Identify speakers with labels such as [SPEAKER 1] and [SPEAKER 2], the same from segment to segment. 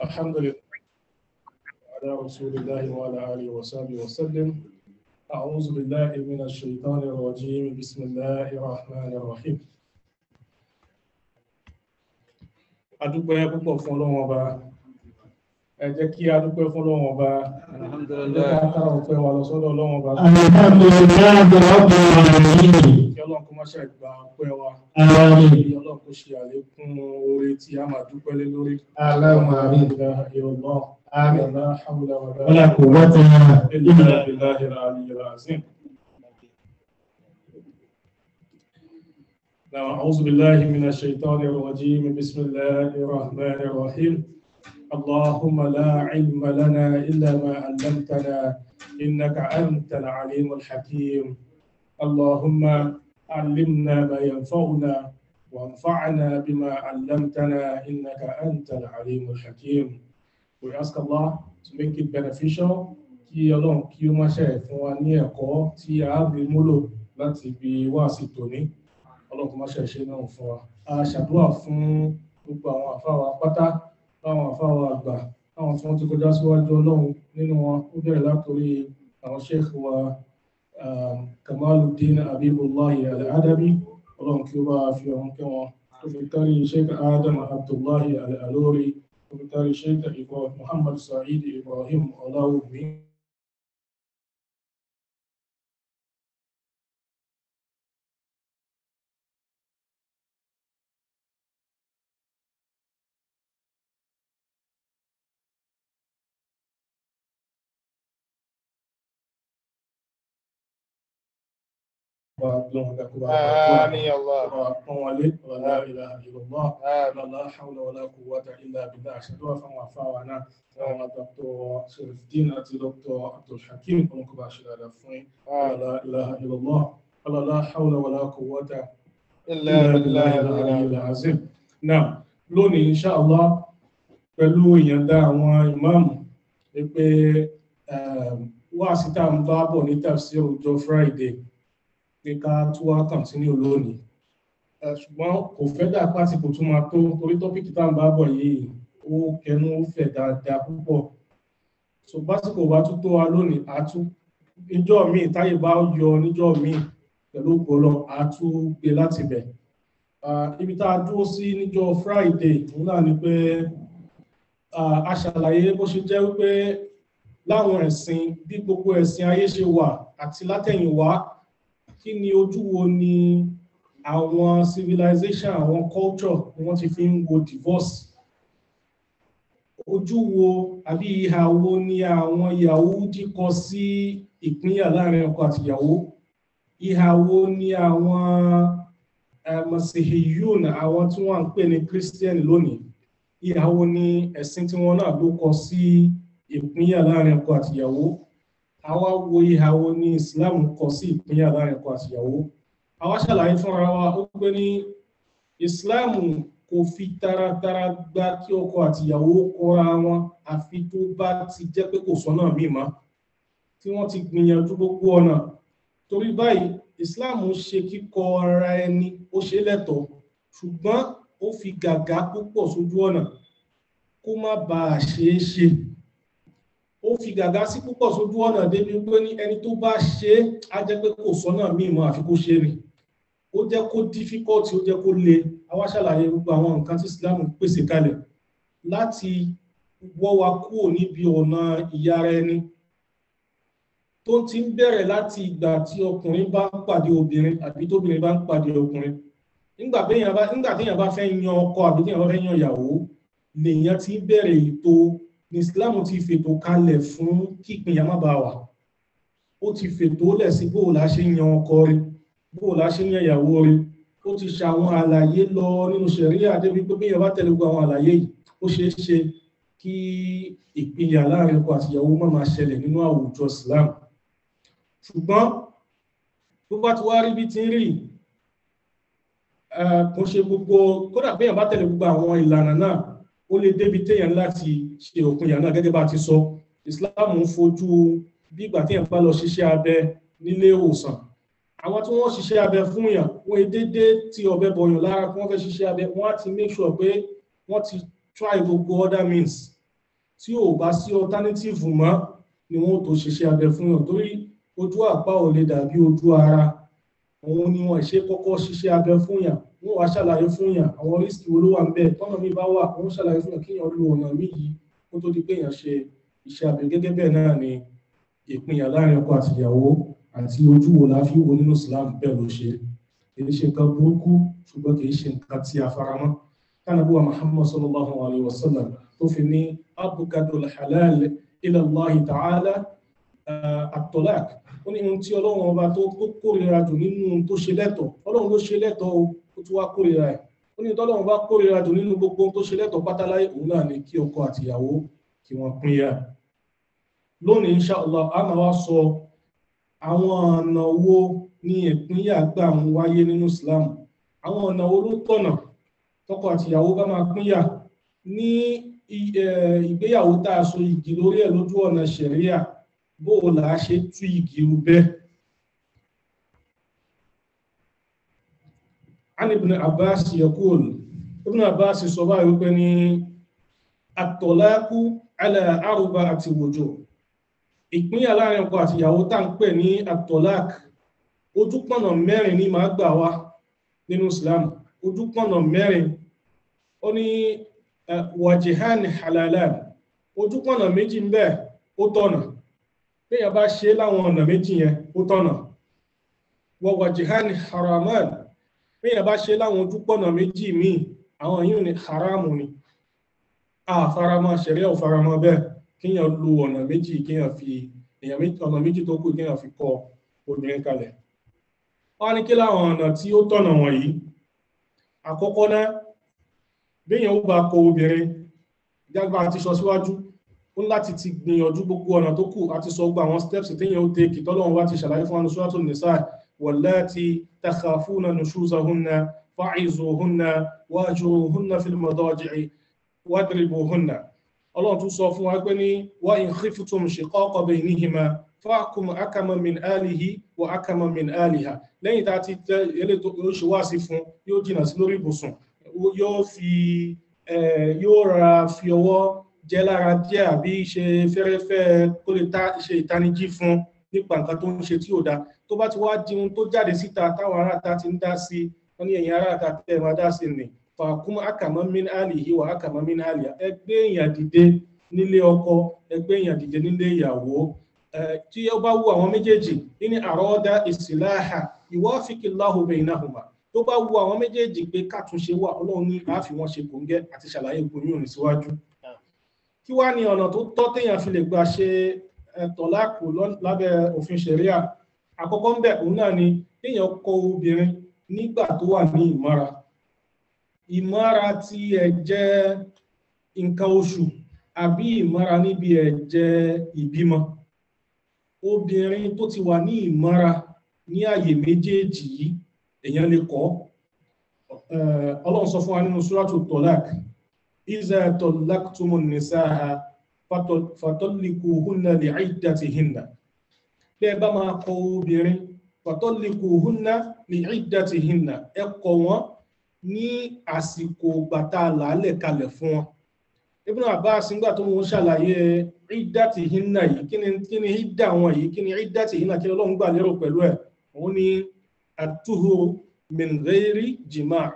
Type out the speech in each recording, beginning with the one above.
[SPEAKER 1] الحمد لله على رسول الله وعلى آله وصحبه وسلم. أعوذ بالله من الشيطان الرجيم. بسم الله الرحمن الرحيم. adúpẹ́ púpọ̀ fún Ọlọ́run Ọba. Ẹ jẹ́ kí adúpẹ́ fún Ọlọ́run Ọba. Alhamdulillah. Ẹ jẹ́ ká kára ọpẹ́ wa lọ sọ́dọ̀ Ọlọ́run Ọba.
[SPEAKER 2] Alhamdulillah rabbil alamin.
[SPEAKER 1] Kí Ọlọ́run kó má ṣe gba ọpẹ́ wa.
[SPEAKER 2] Àmín.
[SPEAKER 1] Kí Ọlọ́run kó ṣe àlékún oore tí a máa dúpẹ́ lé lórí.
[SPEAKER 2] Allahumma amin.
[SPEAKER 1] Àmín. La hawla
[SPEAKER 2] Wala quwwata
[SPEAKER 1] illa billahi al-aliyyil azim. أعوذ بالله من الشيطان الرجيم. بسم الله الرحمن الرحيم. اللهم لا علم لنا إلا ما علمتنا إنك أنت العليم الحكيم. اللهم علمنا ما ينفعنا وانفعنا بما علمتنا إنك أنت العليم الحكيم. We ask Allah to make it beneficial. Kí Ọlọ́run kí ó má ṣe fún wa ní ẹ̀kọ́ tí a rí múlò láti bí wá sí tòní. Ọlọ́run kó má ṣe ṣe náà fún wa. A ṣàdúrà fún gbogbo àwọn àfáà wa pátá, láwọn àfáà wa àgbà, àwọn tí wọ́n ti kọjá síwájú Ọlọ́run nínú wọn. Ó bẹ̀rẹ̀ látòrí àwọn sheikh wa Kamaluddin Habibullahi Al-Adabi. Ọlọ́run kí ó bá fi ọ̀hún kẹ́ wọn. Tó fi kárí sheikh Adam Abdullahi Al-Alori. Tó fi kárí sheikh Muhammad Sa'id Ibrahim Ọláwùmí.
[SPEAKER 2] آمين يا الله.
[SPEAKER 1] لا إله إلا الله. لا حول ولا قوة إلا بالله. أشهد أن وفاءنا دكتور شريف الدين أتي دكتور عبد الحكيم كلكم باشر الفين. لا إله إلا الله. لا حول ولا قوة إلا بالله العلي العظيم. نعم lónìí inshallah pẹ̀lú ìyànda àwọn ìmáàmù pé wáàsí tá ń bá bọ̀ ní tafsir ọjọ́ Friday pé ká tún wá continue lónìí. Ṣùgbọ́n kò fẹ́ dà pàtí kò tún máa tó torí tọ́pìkì tá ń bá bọ̀ yìí ó kẹnu ó fẹ̀ dáadáa púpọ̀. So básìkò bá tún tó wa lónìí àtú níjọ́ míì táyé bá yọ níjọ́ míì pẹ̀lú gbọ́lọ́ àtú gbé láti bẹ̀. Ibi tá a dúró sí níjọ́ Friday òun náà ni pé a ṣàlàyé bó ṣe jẹ́ wípé láwọn ẹ̀sìn bí gbogbo ẹ̀sìn ayé ṣe wà àti látẹ̀yìnwá kí ni ojú wo ni àwọn civilization àwọn culture ni wọ́n ti fi ń wo divorce. Ojú wo àbí ìhà wo ni àwọn Yahudi kọ sí ìpínyà láàrin ọkọ àti ìyàwó. Ìhà wo ni àwọn Masihiyun àwọn tí wọ́n ń pè ní Christian lónìí. Ìhà wo ni ẹ̀sìn tí wọ́n náà ló kọ sí ìpínyà láàrin ọkọ àti ìyàwó. Àwa wo ìhà wo ni Islam kọ sí ìpínyà láàrin ọkọ àti ìyàwó. Àwa ṣàlàyé fúnra wa ó pé ní Islam kò fi taratara gbà kí ọkọ àti ìyàwó kọra wọn àfi tó bá ti jẹ́ pé kò sọ́nà míì mọ́ tí wọ́n ti gbìyànjú gbogbo ọ̀nà. Torí báyìí Islam ṣe kíkọ ara ẹni ó ṣe lẹ́tọ̀ọ́ ṣùgbọ́n ó fi gàgá púpọ̀ sójú ọ̀nà kó má bàa ṣeé ṣe. Ó fi gàgá sí púpọ̀ sójú ọ̀nà débi pé ní ẹni tó bá ṣe á jẹ́ pé kò sọ́nà míì mọ́ àfi kó ṣe ni. Ó jẹ́ kó difficult, ó jẹ́ kó le. Àwa ṣàlàyé gbogbo àwọn nǹkan tí Islam pèsè kalẹ̀ láti wọ́ wa kúrò níbi ọ̀nà ìyára ẹni tó ti ń bẹ̀rẹ̀ láti ìgbà tí ọkùnrin bá ń pàdé obìnrin àbí tóbìnrin bá ń pàdé ọkùnrin. Nígbà téèyàn bá fẹ́ yan ọkọ àbí téèyàn bá fẹ́ yan ìyàwó lèèyàn ti bẹ̀rẹ̀ ètò ní Islam ti fètò kalẹ̀ fún kí ìpínyà má bàa wà. Ó ti fètò lẹ̀ sí bóò la ṣe yan ọkọ rí, bóò la ṣe yan ìyàwó rí. Ó ti ṣàwọn àlàyé lọ nínú ṣẹ̀ríà débi pé béèyàn bá tẹ̀lé gbogbo àwọn àlàyé yìí ó ṣeé ṣe kí ìpínyà láàrin ọkọ àti ìyàwó má máa ṣẹlẹ̀ nínú àwùjọ Islam. Ṣùgbọ́n bó bá ti wá rí bí ti ń rí kò ṣe gbogbo kódà béèyàn bá tẹ̀lé gbogbo àwọn ìlànà náà ó lè débi téèyàn láti ṣe òpinya náà gẹ́gẹ́ bá ti sọ. Islam ń fojú bí ìgbà téèyàn bá lọ ṣiṣẹ́ abẹ nílé ìwòsàn. Àwọn tí wọ́n ṣiṣẹ́ abẹ fún yàn wọ́n dédé tí ọ̀bẹ bọ̀yàn lára kí wọ́n fẹ́ ṣiṣẹ́ abẹ wọ́n á ti make sure pé wọ́n ti try gbogbo other means tí ò bá sí alternative mọ́ ni wọ́n tó ṣiṣẹ́ abẹ fún yàn, torí ojú àpá ò lè dàbí ojú ara. Òun ni wọ́n ṣe kọ́kọ́ ṣiṣẹ́ abẹ fún yàn, wọ́n wá ṣàlàyé fún yàn àwọn rísìkì wo ló wà ń bẹ, tọ́nà mi bá wà wọ́n ṣàlàyé fún yàn kí yàn lo ọ̀nà mí yìí kó tó di pé yàn ṣe iṣẹ́ abẹ. Gẹ́gẹ́ bẹ́ẹ̀ náà ni ìpínyà láàrin ọkọ àti ìyàwó àti ojú wo la fi wo nínú Islam bẹ́ẹ̀ ló ṣe. Kì í ṣe nǹkan burúkú, ṣùgbọ́n kì í ṣe nǹkan tí a faramọ́. Ànábì wa Muhammad sallallahu alayhi wa sallam tó fi ní abgadul halal ila Allah ta'ala at-talaq. Ó ní ohun tí Ọlọ́run ọba tó kórìíra jù nínú ohun tó ṣe lẹ́tọ̀, Ọlọ́run ló ṣe lẹ́tọ̀ ó tún wá kórìíra ẹ̀. Ó ní tọ́lọ́run bá kórìíra jù nínú gbogbo ohun tó ṣe lẹ́tọ̀ pátá láyé, òun náà ni kí ọkọ àti ìyàwó kí wọ́n pínyà. Lónìí inshallah a máa wá sọ àwọn ọ̀nà wo ni ìpínyà gbà ń wáyé nínú Islam, àwọn ọ̀nà wo ló tọ̀nà tọkọ àti ìyàwó bá máa pínyà ní ìgbéyàwó tá a so igi lórí ẹ̀ lójú ọ̀nà ṣẹ̀ríà, bó o là á ṣe tú igi rú bẹ́ẹ̀. An Ibn Abbas yaqul, Ibn Abbas sọ báyìí wípé ní at-talaqu ala arba'ati wujuh. Ìpínyà láàrin ọkọ àti ìyàwó tá ń pè ní at-talaq, ojúpọ̀nà mẹ́rin ní máa gbà wá nínú Islam, ojúpọ̀nà mẹ́rin. Ó ní wajhan halalan, ojúpọ̀nà méjì ń bẹ ó tọ̀nà, béèyàn bá ṣe láwọn ọ̀nà méjì yẹn ó tọ̀nà. Wa wajhan haraman, béèyàn bá ṣe láwọn ojúpọ̀nà méjì míì, àwọn yìí ni haramu ni, faramọ́ ṣẹ̀ríà ò faramọ́ bẹ́ẹ̀ kíyàn lo ọ̀nà méjì, kíyàn fi ọ̀nà méjì tó kù kíyàn fi kọ obìnrin kalẹ̀. Wọ́n ní kí láwọn ọ̀nà tí ó tọ̀nà wọ̀nyí. Àkọ́kọ́ náà, béèyàn ó bá kọ obìnrin, jágbá àti sọ síwájú, ó láti ti gbìyànjú gbogbo ọ̀nà tó kù àti sọ gbogbo àwọn steps téèyàn ó tẹ́kì tọ́lọ́run wá ti ṣàlàyé fún Suratul Nisa, wallati takhafuna nushuzahunna fa'izuhunna wahjuruhunna fil madaji'i wadribuhunna. Ọlọ́run tún sọ fún wa pé ní wa in khiftum shiqaqa baynihima fahkum hakaman min ahlihi wa hakaman min ahliha. Lẹ́yìn tá a ti tẹ ilé tó ṣe wá sí fún, yóò jìnnà sí lórí ibùsùn, yóò ra fi ọwọ́ jẹ́ lára díẹ̀ àbí ṣe fẹ́rẹ́fẹ́ kó lè ṣe ìtanijí fún nípa nǹkan tó ń ṣe tí ò dá. Tó bá ti wá di ohun tó jáde síta táwọn aráàta ti ń dá sí, wọ́n ní ẹ̀yin aráàta tẹ́ ẹ máa dá sí ni fàkún hakaman min ahlihi wa hakaman min ahliha. Ẹgbẹ́ èèyàn dìde nílé ọkọ, ẹgbẹ́ èèyàn dìde nílé ìyàwó. Tí ó bá wù àwọn méjèèjì, ní àrọ́dá islaha yuwafiqillahu baynahuma. Tó bá wù àwọn méjèèjì pé kàtúnṣe wà, Ọlọ́run ní àáfi wọn ṣe kòńgẹ́ àti ṣàlàyé gbòmí òní síwájú. Kí wá ní ọ̀nà tó tọ́ téèyàn fi lè gbà ṣe tọ̀láàkù lábẹ́ òfin ṣẹ̀ríà? Àkọ́kọ́ ń bẹ̀ òun náà ni téèyàn kọ obìnrin nígbà tó wà ní ìmọ́ra. Ìmọ́ra tí ẹ̀jẹ̀ nǹkan oṣù àbí ìmọ́ra níbi ẹ̀jẹ̀ ìbímọ. Obìnrin tó ti wà ní ìmọ́ra ní àyè méjèèjì yìí èèyàn lè kọ̀. Ọlọ́run sọ fún wa nínú Suratul Talaq, iza tallaqtumun nisaa fatallikuhunna li'iddatihinna. Bí ẹ bá máa kọ obìnrin, fatallikuhunna li'iddatihinna, ẹ kọ̀ wọ́n ní àsìkò gbàtà làálẹ̀ kalẹ̀ fún wọn. Ibn Abbas nígbà tó ń ṣàlàyé iddatihinna yìí, kí ni ìdá wọn yìí, kí ni iddatihinna, kí Ọlọ́run gbà lérò pẹ̀lú ẹ̀. Òun ni at-tuhuru min ghairi jima'.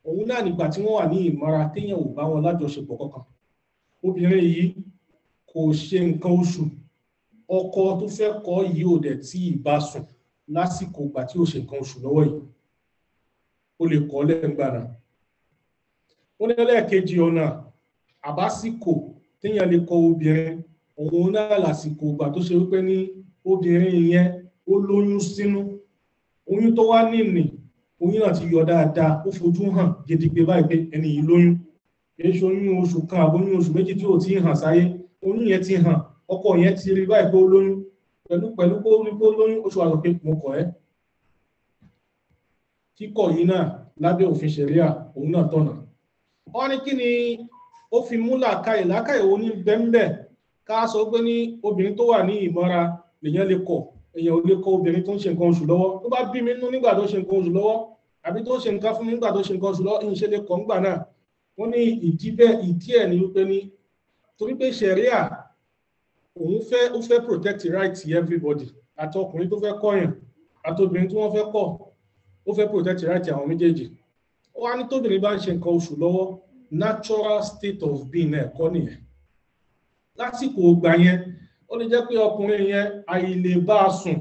[SPEAKER 1] Òun náà nígbà tí wọ́n wà ní ìmọ́ra téèyàn ò bá wọn lájọṣepọ̀ kankan. Obìnrin yìí kò ṣe nǹkan oṣù, ọkọ tó fẹ́ kọ̀ yìí ò dẹ̀ tí ì bá sùn lásìkò ìgbà tí ó ṣe nǹkan oṣù lọ́wọ́ yìí, ó lè kọ̀ lẹ́gbàá náà. Wọ́n ní ẹlẹ́ẹ̀kejì ọ̀nà àbásìkò téèyàn lè kọ̀ obìnrin, òun náà lásìkò ìgbà tó ṣe wípé ní obìnrin yẹn ó lóyún sínú. Oyún tó wá nìní, oyún náà ti yọ dáadáa, ó fojú hàn gidigbe báyìí pé ẹni yìí lóyún. Kìí ṣe oyún oṣù kan àbí oyún oṣù méjì tí ò tí ì hàn sáyé, oyún yẹn ti hàn, ọkọ yẹn ti rí báyìí pé ó lóyún, pẹ̀lú pé ó rí pé ó lóyún, oṣù àlọ́ pé mo kọ̀ ẹ́. Kíkọ̀ yìí náà lábẹ́ òfin ṣẹ̀ríà òun náà tọ̀nà. Wọ́n ní kí ni ó fi mú làákàyè wo ní bẹ́ńbẹ́ ká sọ pé ní obìnrin tó wà ní ìmọ́ra lèyàn lè kọ̀, èèyàn ò lè kọ̀ obìnrin tó ń ṣe nǹkan oṣù lọ́wọ́. Tó bá bí mi nínú nígbà tó ṣe nǹkan oṣù lọ́wọ́, àbí tó ṣe nǹkan fún mi nígbà tó ṣe nǹkan oṣù lọ́wọ́, ìṣe lè kọ̀ ńgbà náà. Wọ́n ní ìdí ẹ̀ ní wípé ní torí pé ṣẹ̀ríà òun fẹ́ protect the right to everybody, àtọkùnrin tó fẹ́ kọ̀yàn àtobìnrin tí wọ́n fẹ́ kọ̀, ó fẹ́ protect the right àwọn méjèèjì. Ó wá ní tóbìnrin bá ń ṣe nǹkan oṣù lọ́wọ́, natural state of being ẹ̀kọ́ nìyẹn. Lásìkò ìgbà yẹn ó lè jẹ́ pé ọkùnrin yẹn àìlè bá a sùn,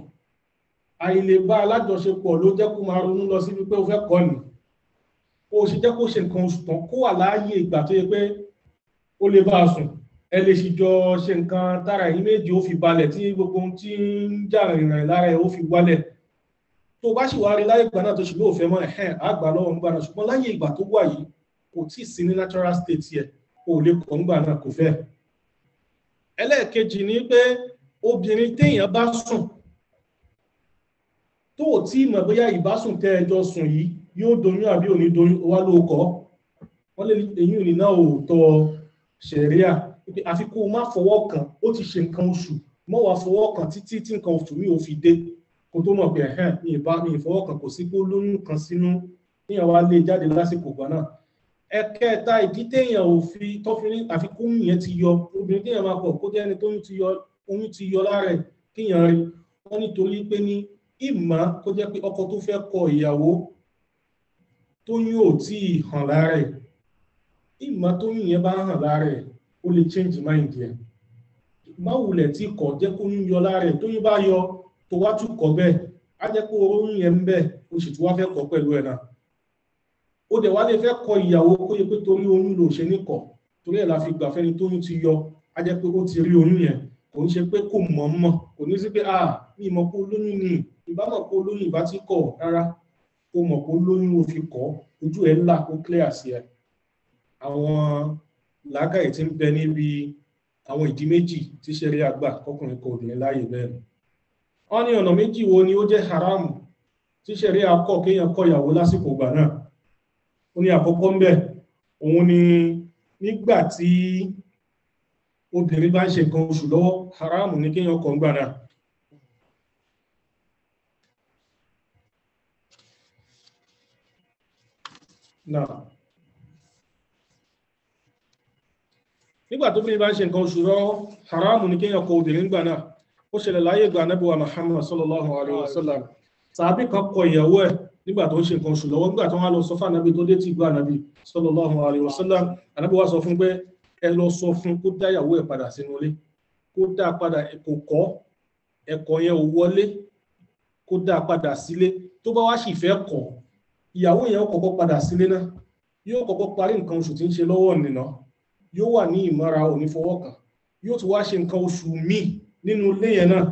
[SPEAKER 1] àìlè bá alájọṣepọ̀ ló jẹ́ kó máa ronú lọ síbi pé ó fẹ́ kọ́ ni. Ó sì jẹ́ kó ṣe nǹkan oṣù tán kó wà láàyè ìgbà tó yẹ pé ó lè bá a sùn, ẹ lè sì jọ ṣe nǹkan tára yìí méjì ó fi balẹ̀ tí gbogbo ohun tí ń jà rìnrìn lára ẹ̀ ó fi wálẹ̀. Tó bá sì wá rí láyé ìgbà náà tó ṣùgbọ́n òfẹ́ mọ́ àgbà lọ́wọ́ ń gbà náà, ṣùgbọ́n láyé ìgbà tó wà yìí kò tí ì sí ní natural state yẹ kó lè kọ́ ń gbà náà kò fẹ́. Ẹlẹ́ẹ̀kejì ni pé obìnrin téèyàn bá sùn tó ò tí ì mọ̀ bóyá ìbásùn tẹ́ ẹjọ́ sùn yìí yóò doyún àbí ò ní doyún wá ló kọ́, wọ́n lè èyí ò ní náà ò tọ́ ṣẹ̀ríà àfi kó o má fọwọ́ kàn, ó ti ṣe nǹkan oṣù mọ́ wàá fọwọ́ kàn títí tí nǹkan oṣù mi ò fi dé kó tó mọ̀ pé mi ìfọwọ́ kàn kò sí pé ó lóyún kan sínú níyàn wá lé jáde lásìkò ìgbà náà. Ẹ̀kẹta ìdí téèyàn ò fi tọ́fi ní àfikún yẹn ti yọ, obìnrin téèyàn máa pọ̀ kó jẹ́ ẹni tó oyún ti yọ lára ẹ̀ kéèyàn rí wọ́n nítorí pé ní ìmọ̀ kó jẹ́ pé ọkọ tó fẹ́ kọ ìyàwó tóyún ò tí ì hàn lára ẹ̀, ìmọ̀ tóyún yẹn bá hàn lára ẹ̀ ó lè change mind yẹn. Má wulẹ̀ tí kọ̀ jẹ́ kó yún yọ lára ẹ̀, tóyún bá yọ tó wá tún kọ̀ bẹ́ẹ̀ á jẹ́ kó oyún yẹn ń bẹ̀ ó sì tún wá fẹ́ kọ̀ pẹ̀lú ẹ̀ náà. Ó dẹ̀ wá lè fẹ́ kọ ìyàwó kó yẹ pé torí oyún ló ṣe ní kọ̀, torí ẹ̀ la fi gbà fẹ́ni tóyún ti yọ á jẹ́ pé ó ti rí oyún yẹn, kò ń ṣe pé kò mọ̀ kò ní sí pé mi mọ̀ pé olóyún ni ìbámọ̀ pé olóyún ìbá ti kọ̀ rárá, ó mọ̀ pé olóyún ó fi kọ̀ ojú ẹ̀ ńlá ó clear sí ẹ. Àwọn làákàyè tí ń bẹ níbi àwọn ìdí méjì tí ṣẹ̀ríà gbà kọkùnrin kọ obìnrin láàyè bẹ́ẹ̀ ni. Wọ́n ní ọ̀nà méjì wo ni ó jẹ́ haramu tí ṣẹ̀ríà kọ̀ kéèyàn kọ ìyàwó lásìkò ìgbà náà. Ó ní àkọ́kọ́ ń bẹ òun ni nígbà tí obìnrin bá ń ṣe nǹkan oṣù lọ́wọ́, haramu ní kéèyàn kọ ńgbà náà. Nígbà tó bí bá ń ṣe nǹkan oṣù lọ́wọ́, haramu ní kéèyàn kọ obìnrin gbà náà. Ó ṣẹlẹ̀ láyé ìgbà Ànábì wa Muhammad sallallahu alaihi wasallam. Sàábì kan kọ ìyàwó ẹ̀ nígbà tó ń ṣe nǹkan oṣù lọ́wọ́, nígbà tó wá lọ sọ fún Ànábì tó dé tí gbà Ànábì sallallahu alaihi wasallam. Ànábì wá sọ fún pé ẹ lọ sọ fún kó dá ìyàwó ẹ̀ padà sínú ilé, kó dá padà kò kọ́ ẹ̀kọ́ yẹn ò wọlé, kó dá padà sílé. Tó bá wá sì fẹ́ kọ̀, ìyàwó yẹn ó kọ́kọ́ padà sílé náà, yóò kọ́kọ́ parí nǹkan oṣù tí ń ṣe lọ́wọ́ nìna, yóò wà ní ìmọ́ra òní fọwọ́ kàn, yóò tún wá ṣe nǹkan oṣù míì nínú ilé yẹn náà.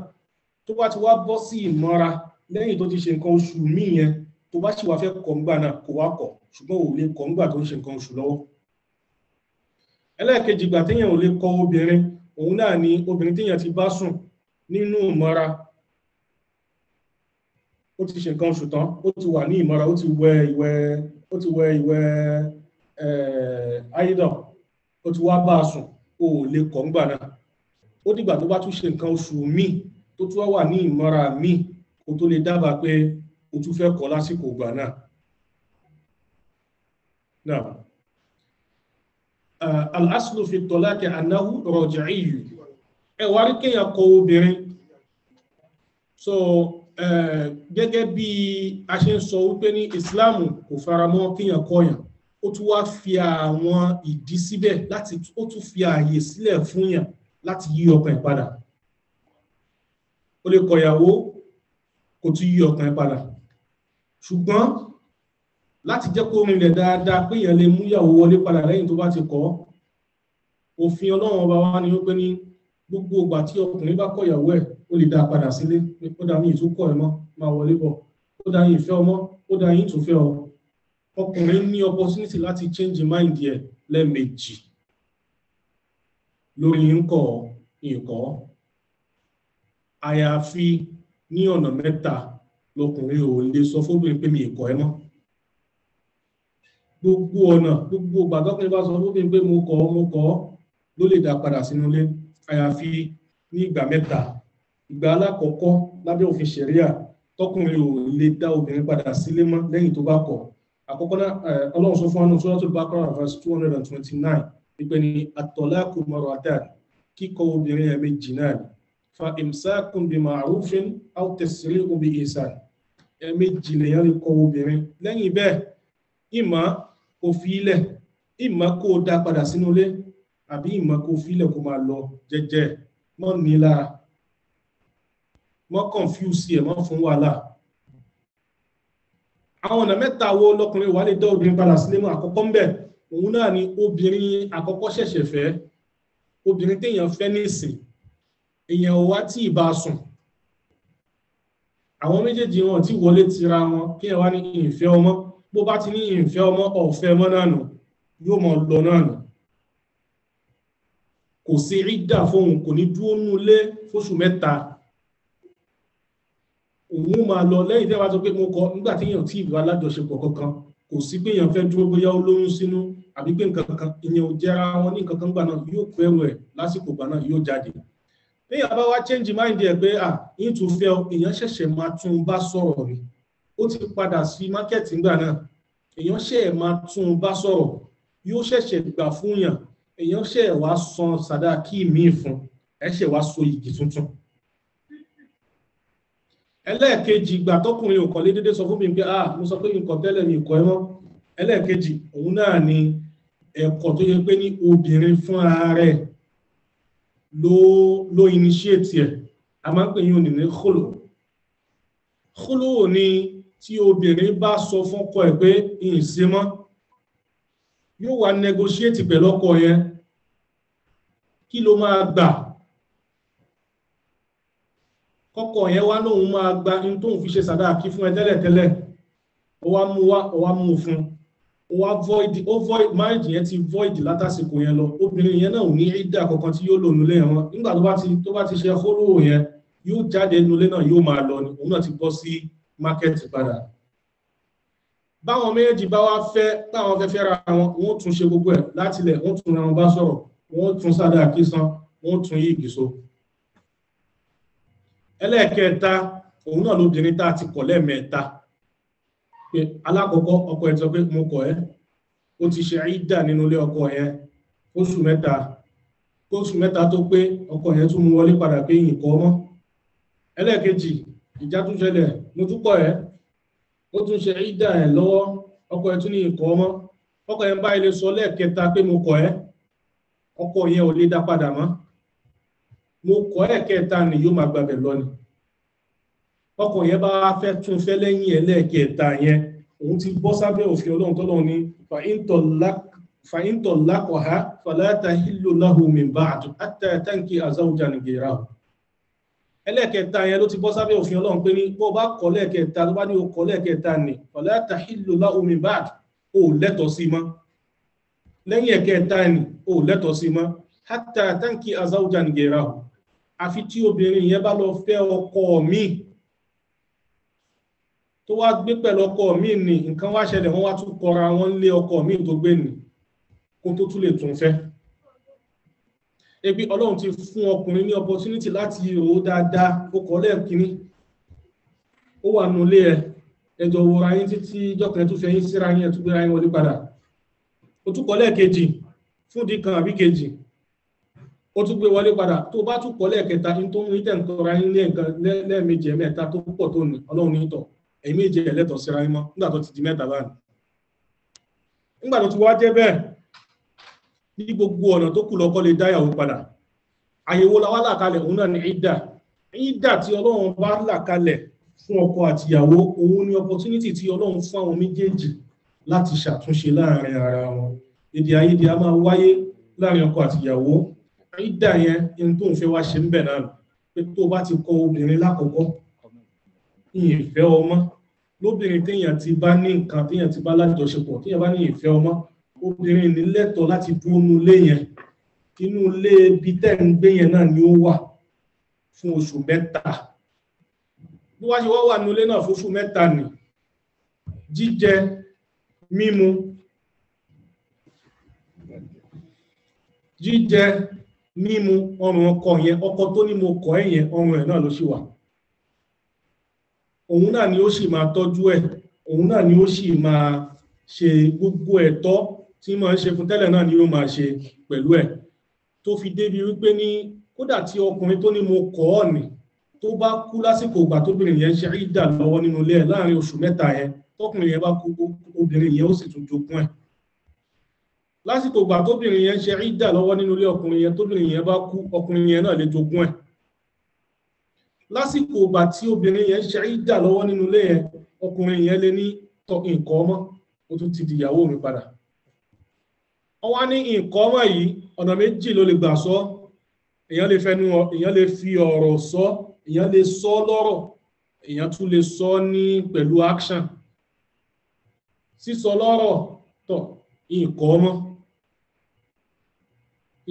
[SPEAKER 1] Tó bá ti wá bọ́ sí ìmọ́ra lẹ́yìn tó ti ṣe nǹkan oṣù míì yẹn, tó bá sì wá fẹ́ kọ̀ ńgbà náà kó wá kọ̀, ṣùgbọ́n ò lè kọ̀ ńgbà tó ń ṣe nǹkan oṣù lọ́wọ́. Ẹlẹ́ẹ̀kejì ìgbà téèyàn ò lè kọ̀ obìnrin, òun náà ni obìnrin téèyàn ti bá sùn nínú ìmọ́ra, ó ti ṣe nǹkan oṣù tán, ó ti wà ní ìmọ́ra, ó ti wẹ ìwẹ̀ àìdọ̀, ó ti wá bá a sùn, ó lè kọ̀ ńgbà náà. Ó dìgbà tó bá tún ṣe nǹkan oṣù míì tó tún wà ní ìmọ́ra míì kó tó lè dábàá pé ó tún fẹ́ kọ̀ lásìkò ìgbà náà. Al-aslu fi at-talaqi annahu raj'iyyu. Ẹ wá rí kéèyàn kọ̀ obìnrin. So gẹ́gẹ́ bí a ṣe ń sọ wípé ní Ìsìláàmù kò faramọ́ kéèyàn kọ̀yàn, ó tún wá fi àwọn ìdí síbẹ̀ láti ó tún fi ààyè sílẹ̀ fún yàn láti yí ọkàn ẹ̀ padà. Ó lè kọ ìyàwó kó tún yí ọkàn ẹ̀ padà, ṣùgbọ́n láti jẹ́ kó rinlẹ̀ dáadáa pé èèyàn lè mú ìyàwó wọlé padà lẹ́yìn tó bá ti kọ̀, òfin Ọlọ́run ọba wa ni wípé ní gbogbo ìgbà tí ọkùnrin bá kọ ìyàwó ẹ̀ ó lè dá a padà sílé, ó dá yín ìtúkọ̀ ẹ̀ mọ́ máa wọlé bọ̀, ó dá yín ìfẹ́ ọmọ, ó dá yín ìtúfẹ́ ọ. Ọkùnrin ní opportunity láti change mind ẹ̀ lẹ́ẹ̀mejì lórí nǹkọ̀, àyàfi ní ọ̀nà mẹ́ta lọkùnrin ò lè sọ fóbìnrin pé mi ìkọ̀ ẹ mọ́. Gbogbo ọ̀nà, gbogbo gbàdọ́kùnrin bá sọ fóbìnrin pé mo kọ̀ ló lè dá padà sínú ilé, àyàfi ní ìgbà mẹ́ta. Ìgbà alákọ̀ọ́kọ́ lábẹ́ òfin ṣẹ̀ríà tọkùnrin ò lè dá obìnrin padà sílé mọ́ lẹ́yìn tó bá kọ̀. Àkọ́kọ́ náà Ọlọ́run sọ fún wa nínú Suratul Baqarah verse 229 ìpè ní at-talaqu marratan kíkọ̀ obìnrin ẹ̀mejì náà ni fa imsakun bi ma'rufin aw tasrihun bi ihsan ẹ̀mejì lèyàn lè kọ̀ obìnrin lẹ́yìn bẹ́ẹ̀ ìmọ̀ kò fi ilẹ̀ ìmọ̀ kó dá padà sínú ilé àbí ìmọ̀ kó fi ilẹ̀ kó máa lọ jẹ́jẹ́ mọ́ ní lára mọ́ confuse ẹ̀ mọ́ fún wàhálà. Àwọn ọ̀nà mẹ́ta wo lọ́kùnrin wà lè dá obìnrin padà sílé mọ́ àkọ́kọ́ ń bẹ̀ òun náà ni obìnrin àkọ́kọ́ ṣẹ̀ṣẹ̀ fẹ́ obìnrin téèyàn fẹ́ nísìn èèyàn wá tí ì bá sùn àwọn méjèèjì wọn tí wọlé tira wọn kí ẹ wá ní ìfẹ́ ọmọ bó bá ti ní ìfẹ́ ọmọ ọ̀fẹ́ ọmọ náà nù yóò mọ̀ lọ náà nù kò sí ìdá fóun kò ní dúró nulé fóṣù mẹ́ta òun máa lọ lẹ́yìn tí a bá sọ pé mo kọ nígbà tí èèyàn tí ìlú alájọṣepọ̀ kankan kò sí pé èèyàn fẹ́ dúró bóyá ó lóyún sínú àbí pé nǹkan kankan ìyẹn ò jẹra wọn ní nǹkan kan gbà náà yóò kó ẹrù ẹ̀ lásìkò gbà náà yóò jáde èèyàn bá wá change mind ẹ̀ pé yín tún fẹ́ èèyàn ṣẹ̀ṣẹ̀ máa tún bá sọ̀rọ̀ ni ó ti padà sí market ńgbà náà èèyàn ṣẹ̀ máa tún bá sọ̀rọ̀ yóò ṣẹ̀ṣẹ̀ gbà fún yàn èèyàn ṣẹ̀ wá san sàdáàkì míì fún ẹ̀ ṣẹ̀ wá so igi tuntun ẹlẹ́ẹ̀kejì ìgbà tọkùnrin ò kọ́lé dédé sọ fún mi pé mo sọ pé nǹkan tẹ́lẹ̀ mi kọ́ ẹ mọ́ ẹlẹ́ẹ̀kejì òun náà ni ẹ̀kọ́ tó yẹ pé ní obìnrin fúnra rẹ̀ ló initiate ẹ̀ a máa ń pè yín òní ní khulu ni tí obìnrin bá sọ fún ọkọ ẹ̀ pé ìṣe mọ́ yóò wá negotiate pẹ̀lú ọkọ yẹn kí ló máa gbà kọ́kọ́ yẹn wá lóun máa gba in tóun fi ṣe sàdáàkí fún ẹ tẹ́lẹ̀tẹ́lẹ̀ ó wá mú fún ó wá void marriage yẹn ti void látàsìkò yẹn lọ obìnrin yẹn náà ò ní ìdá kankan tí yóò lò nílé wọn nígbà tó bá ti ṣe fólówó yẹn yóò jáde nílé náà yóò máa lọ ni òun náà ti bọ́ sí market padà báwọn méjì bá wá fẹ́ táwọn fẹ́ ra wọn wọ́n tún ṣe gbogbo ẹ̀ látilẹ̀ wọ́n tún ra wọn bá sọ̀rọ̀ wọ́n tún sàdáàkí san wọ́n tún yí ìgbìso ẹlẹ́ẹ̀kẹta òun náà lóbìnrin tá ti kọ̀ lẹ́ẹ̀mẹ́ta pé alákọ̀ọ́kọ́ ọkọ ẹ̀ sọ pé mo kọ̀ ẹ́ ó ti ṣe ìdá nínú ilé ọkọ yẹn oṣù mẹ́ta tó pé ọkọ yẹn tún mú wọlé padà pé ìkọ́ mọ́ ẹlẹ́ẹ̀kejì ìjà tún ṣẹlẹ̀ mo tún kọ̀ ẹ́ ó tún ṣe ìdá ẹ̀ lọ́wọ́ ọkọ ẹ̀ tún ní ìkọ́ mọ́ ọkọ yẹn bá ilé sọ lẹ́ẹ̀kẹta pé mo kọ̀ ẹ́ ọkọ yẹn ò lè dá padà mọ́ mo kọ̀ ẹ̀kẹta ni yóò máa gbàbẹ̀ lọ ni ọkọ yẹn bá fẹ́ tún fẹ́ lẹ́yìn ẹlẹ́ẹ̀kẹta yẹn òun ti bọ́ sábẹ́ òfin ọlọ́run tọ́lọ́run ní fa'in talaqaha fala tahillu lahu min ba'du hatta tankiha zawjan ghayrahu ẹlẹ́ẹ̀kẹta yẹn ló ti bọ́ sábẹ́ òfin ọlọ́run pé ní bó bá kọ̀ lẹ́ẹ̀kẹta tó bá ní o kọ̀ lẹ́ẹ̀kẹta ni fala tahillu lahu min ba'du ó lẹ́tọ̀ọ́ sí mọ́ lẹ́yìn ẹ̀kẹta ni ó lẹ́tọ̀ọ́ sí mọ́ hatta tankiha zawjan ghayrahu àfi tí obìnrin yẹn bá lọ fẹ́ ọkọ míì tó wá gbé pẹ̀lú ọkọ míì ni nǹkan wá ṣẹlẹ̀ wọ́n wá tún kọra wọn lé ọkọ míì tó gbé ní kó tó tún lè tún fẹ́ ebi ọlọ́run ti fún ọkùnrin ní opportunity láti rò ó dáadáa ó kọ́ lẹ́ẹ̀kíní ó wà nulé ẹjọ́ wọra yín títí jọ́kùnrin tó fẹ́ yín síra yín ẹ̀tún gbéra yín wọlé padà ó tún kọ́ lẹ́ẹ̀kejì fún ìdí kan àbí kejì ó tún gbé wọlé padà tó bá tún kọ́ lẹ́ẹ̀kẹta ní tó ń rí tẹ̀ǹtọ́ra yín lẹ́ẹ̀mejì ẹ̀mẹ́ta tó púpọ̀ tó ní ọlọ́run ní tọ̀ ẹ̀yìn méje ẹlẹ́tọ̀ síra yín mọ́ nígbà tó ti di mẹ́ta báyìí nígbà tó ti wá jẹ́ bẹ́ẹ̀ ní gbogbo ọ̀nà tó kù lọ́kọ́ lè dáyàwó padà àyèwò la wá là kalẹ̀ òun náà ní ìdà tí ọlọ́run bá là kalẹ̀ fún ọkọ àtìyàwó òun ní opportunity tí ọlọ́run fún àwọn méjèèjì láti ṣàtúnṣe láàrin ara wọn èdè àìyedè a máa wáyé láàrin ọkọ àtìyàwó ìdà yẹn in tó ń fẹ́ wá ṣe ń bẹ̀ náà pé tó bá ti kọ obìnrin lákọ̀ọ́kọ́ ìfẹ́ ọmọ lóbìnrin téèyàn ti bá ní nǹkan téèyàn ti bá lájọṣepọ̀ téèyàn bá ní ìfẹ́ ọmọ obìnrin ní lẹ́tọ̀ọ́ láti dúró nú ilé yẹn inú ilé ibi tẹ́ ń gbé yẹn náà ni ó wà fún oṣù mẹ́ta bí wá ṣe wá wà nú ilé náà fún oṣù mẹ́ta ni jíjẹ mímu ọrùn ọkọ yẹn ọkọ tó ní mo kọ̀ ẹ́ yẹn ọrùn ẹ̀ náà ló ṣì wà òun náà ni ó sì máa tọ́jú ẹ̀ òun náà ni ó sì máa ṣe gbogbo ẹ̀tọ́ tí máa ń ṣe fún tẹ́lẹ̀ náà ni ó máa ṣe pẹ̀lú ẹ̀ tó fi débi wípé ní kódà tí ọkùnrin tó ní mo kọ̀ ọ́ nì tó bá kú lásìkò ìgbà tóbìnrin yẹn ṣe ìdà lọ́wọ́ nínú ilé ẹ̀ láàrin oṣù mẹ́ta yẹn tọkùnrin yẹn bá kú obìnrin yẹn ó sì tún jogún ẹ̀ lásìkò ìgbà tóbìnrin yẹn ṣe ìdà lọ́wọ́ nínú ilé ọkùnrin yẹn tóbìnrin yẹn bá kú ọkùnrin yẹn náà lè jogún ẹ̀ lásìkò ìgbà tí obìnrin yẹn ṣe ìdà lọ́wọ́ nínú ilé yẹn ọkùnrin yẹn lè ní nǹkan ọmọ ó tún ti di ìyàwó mi padà wọ́n wá ní nǹkan ọmọ yìí ọ̀nà méjì ló lè gbà sọ èèyàn lè fi ọ̀rọ̀ sọ èèyàn lè sọ lọ́rọ̀ èèyàn tún lè sọ ní pẹ̀lú action sísọ lọ́rọ̀ tọ̀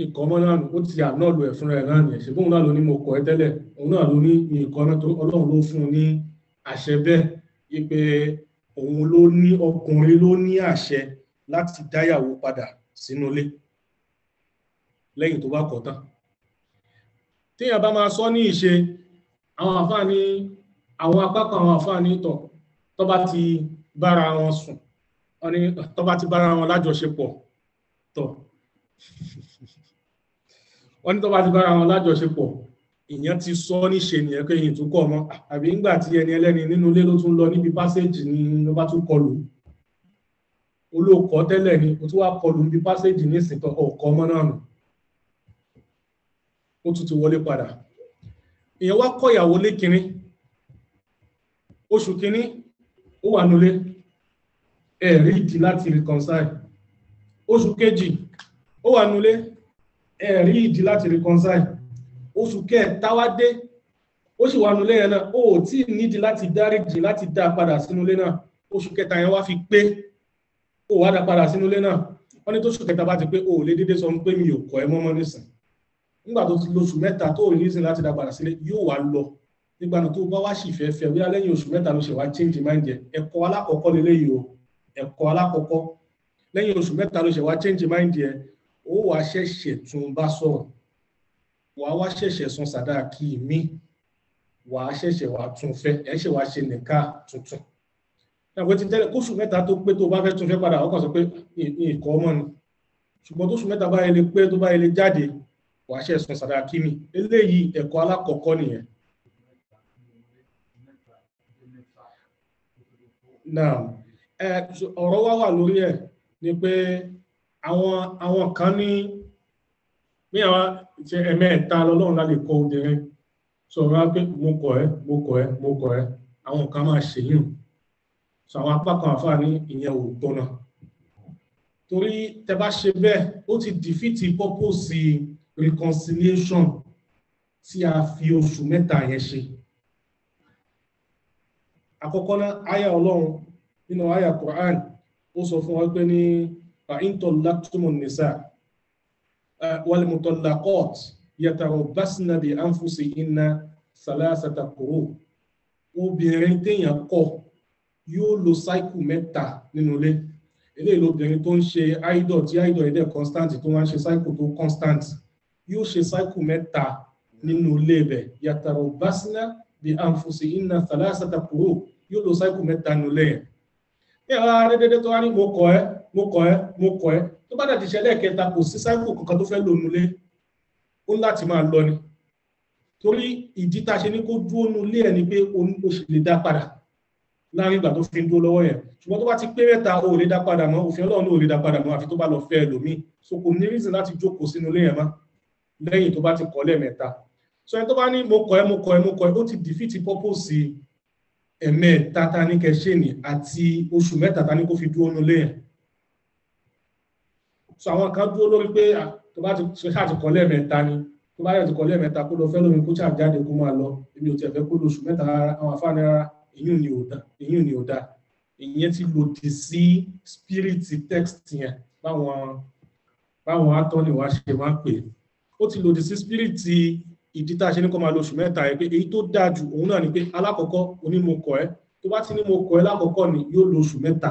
[SPEAKER 1] nǹkan ọmọ náà ó ti ànọ́ọ̀lù ẹ̀ fúnra ẹ̀ náà nìyẹn ṣùgbọ́n òun náà ló ní mo kọ̀ ẹ́ tẹ́lẹ̀ òun náà ló ní nǹkan náà tó ọlọ́run ló fún un ní àṣẹ bẹ́ẹ̀ wípé òun ló ní ọkùnrin ló ní àṣẹ láti dáyàwó padà sínú ilé lẹ́yìn tó bá kọ̀ tán téèyàn bá máa sọ ní ìṣe àwọn àfáàní àwọn apákan àwọn àfáàní tọ̀ tó bá ti bára wọn sùn tó bá ti bára wọn lájọṣepọ̀ tọ̀ wọ́n ní tó bá ti bára wọn lájọṣepọ̀ ìyẹn ti sọ níṣe nìyẹn pé èyí tún kọ̀ mọ́ àbí ńgbà tí ẹni ẹlẹ́ni nínú ilé ló tún lọ níbi pásẹ́jì ni ló bá tún kọlù olóòkọ́ tẹ́lẹ̀ ni ó tún wá kọlù níbi pásẹ́jì ní ìsìntọ́ ọ̀kọ́ mọ́ náà nù ó tún ti wọlé padà èèyàn wá kọ́ ìyàwó lé kínní oṣù kínní ó wà nulé ẹ̀rí ìdí láti reconcile oṣù kejì ó wà nulé ẹ̀rí ìdí láti reconcile oṣù kẹta wá dé ó sì wà nulé yẹn náà ó tí nídìí láti dáríjì láti dá padà sínú ilé náà oṣù kẹta yẹn wá fi pé ó wá dá padà sínú ilé náà wọ́n ní tó oṣù kẹta bá ti pé ó lè dédé sọ pé mi ò kọ̀ ẹ́ mọ́mọ́ nísìn nígbà tó ti lóṣù mẹ́ta tó rí nísìn láti dá padà sílé yóò wá lọ nígbà tó bá wá sì fẹ́ bí lẹ́yìn oṣù mẹ́ta ló ṣe wá change mind yẹ ẹ̀kọ́ alákọ̀ọ́kọ́ lélẹ́yìí o ẹ̀kọ́ alákọ̀ọ́kọ́ lẹ́yìn oṣù mẹ́ta ló ṣe wá change mind yẹ ó wá ṣẹ̀ṣẹ̀ tún bá sọ̀rọ̀ wá ṣẹ̀ṣẹ̀ san sàdáàkì mi wà ṣẹ̀ṣẹ̀ wá tún fẹ́ ẹ̀ ṣe wá ṣe nìka tuntun ẹ̀wọ̀n ti tẹ́lẹ̀ kóṣù mẹ́ta tó pé tó bá fẹ́ tún fẹ́ padà ọkọ̀ sọ pé nǹkan ọmọ ni ṣùgbọ́n tóṣù mẹ́ta bá ilé pé tó bá ilé jáde wà ṣẹ̀ san sàdáàkì mi eléyìí ẹ̀kọ́ alákọ̀ọ́kọ́ nìyẹn. Now ọ̀rọ̀ wá wà lórí ẹ̀ ni pé àwọn kan ní àwọn ṣe ẹ̀mẹ́ta lọ́lọ́run láti kọ obìnrin sọ̀rọ̀ wá pé mo kọ̀ ẹ́ àwọn kan máa ṣe yìí so àwọn apá kan àfáà ní ìyẹn ò tọ́nà torí tẹ́ bá ṣe bẹ́ẹ̀ ó ti defeat purpose reconciliation tí a fi oṣù mẹ́ta yẹn ṣe àkọ́kọ́ náà àyà ọlọ́run nínú àyà Quran ó sọ fún wa pé ní فإن طلقتم النساء والمطلقات يتربصن بأنفسهن ثلاثة قروء obìnrin téèyàn kọ̀ yóò lo cycle mẹ́ta nínú ilé eléyìí lóbìnrin tó ń ṣe idol tí idol ẹ̀dẹ̀ constant tó wá ń ṣe cycle tó constant yóò ṣe cycle mẹ́ta nínú ilé bẹ̀ يتربصن بأنفسهن ثلاثة قروء yóò lo cycle mẹ́ta nínú ilé yẹn ní àwọn arẹ́dẹ́dẹ́ tó wá ní mo kọ̀ ẹ́ tó bá dàti ṣẹlẹ̀ kẹta kò sí sáìkò kankan tó fẹ́ lò nulé ó láti máa lọ ni torí ìdí tá ṣe ní kó dúró nulé ẹ̀ ni pé ó sì lè dá padà láàrin ìgbà tó fi ń dúró lọ́wọ́ yẹn ṣùgbọ́n tó bá ti pé mẹ́ta ó lè dá padà mọ́ òfin Ọlọ́run ò lè dá padà mọ́ àfi tó bá lọ fẹ́ ẹlòmíì so kò ní reason láti jókòó sínú ilé yẹn mọ́ lẹ́yìn tó bá ti kọ̀ lẹ́ẹ̀mẹ́ta so ẹni tó bá ní mo kọ̀ ẹ́ ó ti defeat purpose ẹ̀mẹ́ta ta ní kẹ́ṣẹ́ ni àti oṣù mẹ́ta ta ní kó fi dúró nulé yẹn so àwọn kan dúró lórí pé tó bá ti ṣe ṣáà ti kọ̀ lẹ́ẹ̀mẹ́ta ni tó bá yẹ ti kọ̀ lẹ́ẹ̀mẹ́ta kó lọ fẹ́ lómi kó ṣáà jáde kó máa lọ èmi ò tiẹ̀ fẹ́ kó lóṣù mẹ́ta rárá àwọn afáàní rárá èyí ni ò dá ìyẹn ti lòdì sí spirit text yẹn báwọn atọ́ni wa ṣe máa ń pè ó ti lòdì sí spirit ìdí tá a ṣe ní kó máa lóṣù mẹ́ta yẹn pé èyí tó dáa jù òun náà ni pé alákọ̀ọ́kọ́ onímọ̀kọ̀ ẹ́ tó bá ti ní mo kọ̀ ẹ́ lákọ̀ọ́kọ́ ni yóò lóṣù mẹ́ta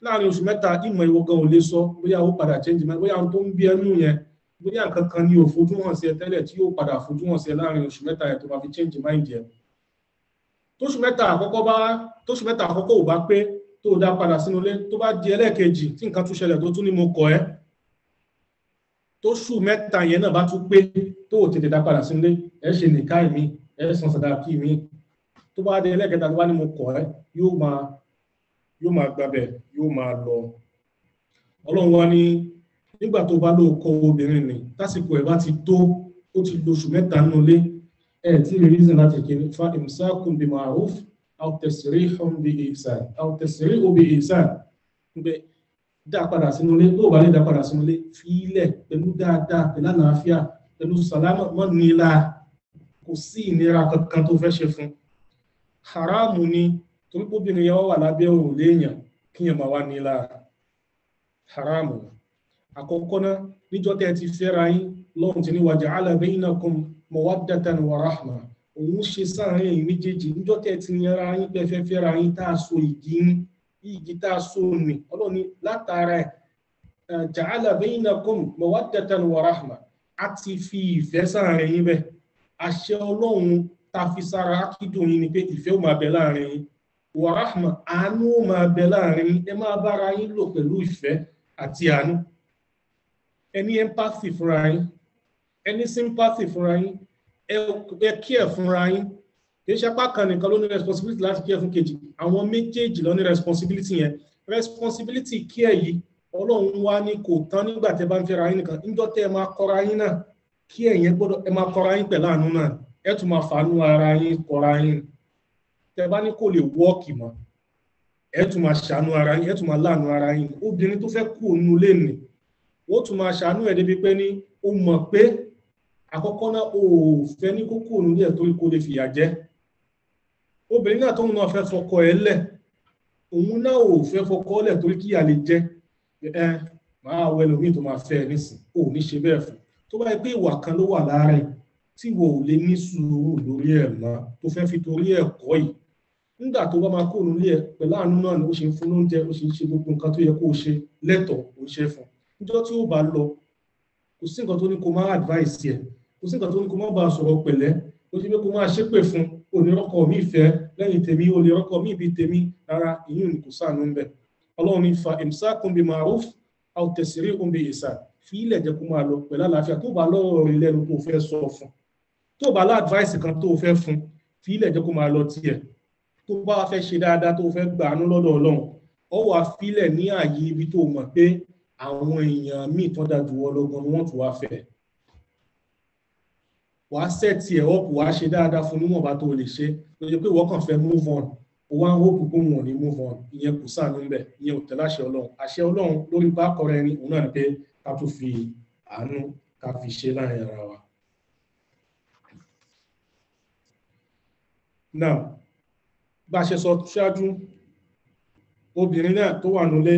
[SPEAKER 1] láàrin oṣù mẹ́ta ìmọ̀ ìwọ gan ò lè sọ bóyá ó padà change mind bóyá ohun tó ń bí ẹnu yẹn bóyá nǹkan kan ni ò fojú hàn sí ẹ tẹ́lẹ̀ tí yóò padà fojú hàn sí ẹ láàrin oṣù mẹ́ta yẹn tó bá fi change mind yẹn tóṣù mẹ́ta àkọ́kọ́ ò bá pé tó dá padà sínú ilé tó bá di ẹlẹ́ẹ̀kejì tí nǹkan tún ṣẹlẹ̀ tó tún ní mo kọ̀ ẹ́ tó ṣù mẹ́ta yẹn náà bá tún pé tó tètè dá padà sílé ẹ ṣe nìkan mi ẹ san sàdáàkì mi tó bá dé ẹlẹ́kẹta tó bá ní mo kọ̀ ẹ́ yóò máa gbàbẹ̀ yóò máa lọ. Ọlọ́run wá ní nígbà tó bá lóò kọ obìnrin ni tásìkò ẹ̀ bá ti tó ó ti lóṣù mẹ́ta nulẹ̀ ẹ̀ tí rí reason láti kiri fa imsakun bi ma'ruf aw tasrihun bi ihsan aw tasrihu bi ihsan gbé dá padà sínú ilé tó bá lè dá padà sínú ilé fi ilẹ̀ pẹ̀lú dáadáa pẹ̀lú àlàáfíà pẹ̀lú sàlámà mọ́ nílá kò sí ìnira kankan tó fẹ́ ṣe fún. Haramu ni torí pé obìnrin yẹn wà lábẹ́ òrùlé èèyàn kíyàn máa wá nílá. Haramu àkọ́kọ́ náà níjọ́ tẹ́ ti fẹ́ra yín lọ́run ti ní wa ja'ala bainakum mawaddatan wa rahma òun ṣe sáàrin ẹ̀yin méjèèjì níjọ́ tẹ́ ti yẹra yín pé fẹ́ fẹ́ra yín tá a so igi tá a so nì ọlọ́ni látara ẹ̀ ja'ala bainakum mawaddatan wa rahma a ti fi ìfẹ́ sáàrin yín bẹ́ẹ̀ àṣẹ Ọlọ́run ta fi sára akídùn yín ni pé ìfẹ́ ó máa bẹ láàrin yín wa rahma àánú ó máa bẹ láàrin yín ẹ máa bára yín lò pẹ̀lú ìfẹ́ àti àánú. Ẹni empathy fúnra yín ẹni sympathy fúnra yín ẹ care fúnra yín kìí ṣe apá kan nìkan ló ní responsibility láti care fún kejì àwọn méjèèjì ló ní responsibility yẹn responsibility care yìí Ọlọ́run wá ní kò tán nígbà tẹ́ bá ń fẹ́ra yín nìkan níjọ́ tẹ́ ẹ máa kọ́ra yín náà care yẹn gbọ́dọ̀ ẹ máa kọ́ra yín pẹ̀lú àánú náà ẹ tún máa fàánú ara yín kọ́ra yín tẹ́ bá ní kò lè wọ́ọ̀kì mọ́ ẹ tún máa ṣàánú ara yín ẹ tún máa láàánú ara yín obìnrin tó fẹ́ kú òun lé nì ó tún máa ṣàánú ẹ̀ débi pé ní ó mọ̀ pé àkọ́kọ́ náà ó fẹ́ ní kókó òun lé ẹ̀ torí kó lè fìyà jẹ obìnrin náà tóun náà fẹ́ fọkọ ẹ̀ lẹ̀ òun náà ò fẹ́ fọkọ lẹ̀ torí kíyà lè jẹ máa wọ ẹlòmíì tó máa fẹ́ ẹ nísìn ó ní ṣe bẹ́ẹ̀ fún tó bá yẹ pé ìwà kan ló wà lára ẹ̀ tí wò ó lè ní sùúrù lórí ẹ̀ mọ́ tó fẹ́ fi torí ẹ̀ kọ́ yìí nígbà tó bá máa kó òun lé ẹ̀ pẹ̀lú àánú náà ni ó ṣe ń fún lóúnjẹ ó ṣe ń ṣe gbogbo nǹkan tó yẹ kó o ṣe lẹ́tọ̀ọ́ ó ṣe fún níjọ́ tí ó bá lọ kò sí nǹkan tó ní kó máa advice ẹ̀ kò sí nǹkan tó ní kó máa bá a sọ̀rọ̀ pẹ̀lẹ́ kò sí pé kó máa ṣépè fún onírọ́kọ̀ mi ìfẹ́ lẹ́yìn tèmi onírọ́kọ̀ mi ìbí tèmi rárá ìyún ni kò sáànú ń bẹ̀ Ọlọ́run ní fa imsakun bi ma'ruf aw tasrihun bi ihsan fi ilẹ̀ jẹ́ kó máa lọ pẹ̀lú àlàáfíà tó bá lọ́rọ̀ rí lẹ́nu tó fẹ́ sọ fún tó bá lá advice kan tó fẹ́ fún fi ilẹ̀ jẹ́ kó máa lọ tiẹ̀ tó bá fẹ́ ṣe dáadáa tó fẹ́ gbàánú lọ́dọ̀ Ọlọ́run ọ wà fílẹ̀ ní ààyè ibi tó mọ̀ pé àwọn èèyàn míì tán dájú ọlọ́gbọ́n ni wọ́n tún wá fẹ́ wàá sẹ́ẹ̀tì ẹ̀ ọ̀pù wàá ṣe dáadáa fún níwọ̀nba tó lè ṣe ló jẹ́ pé wọ́n kàn fẹ́ move on ó wá ń hópù pé wọn ò ní move on ìyẹn kò sáànú ń bẹ̀ ìyẹn ò tẹ̀lé àṣẹ Ọlọ́run àṣẹ Ọlọ́run lórí bá kọrẹ ẹni òun náà ni pé ká tún fi àánú ká fi ṣe láàrin ara wa. Now bá a ṣe sọ ṣáájú obìnrin náà tó wà nílé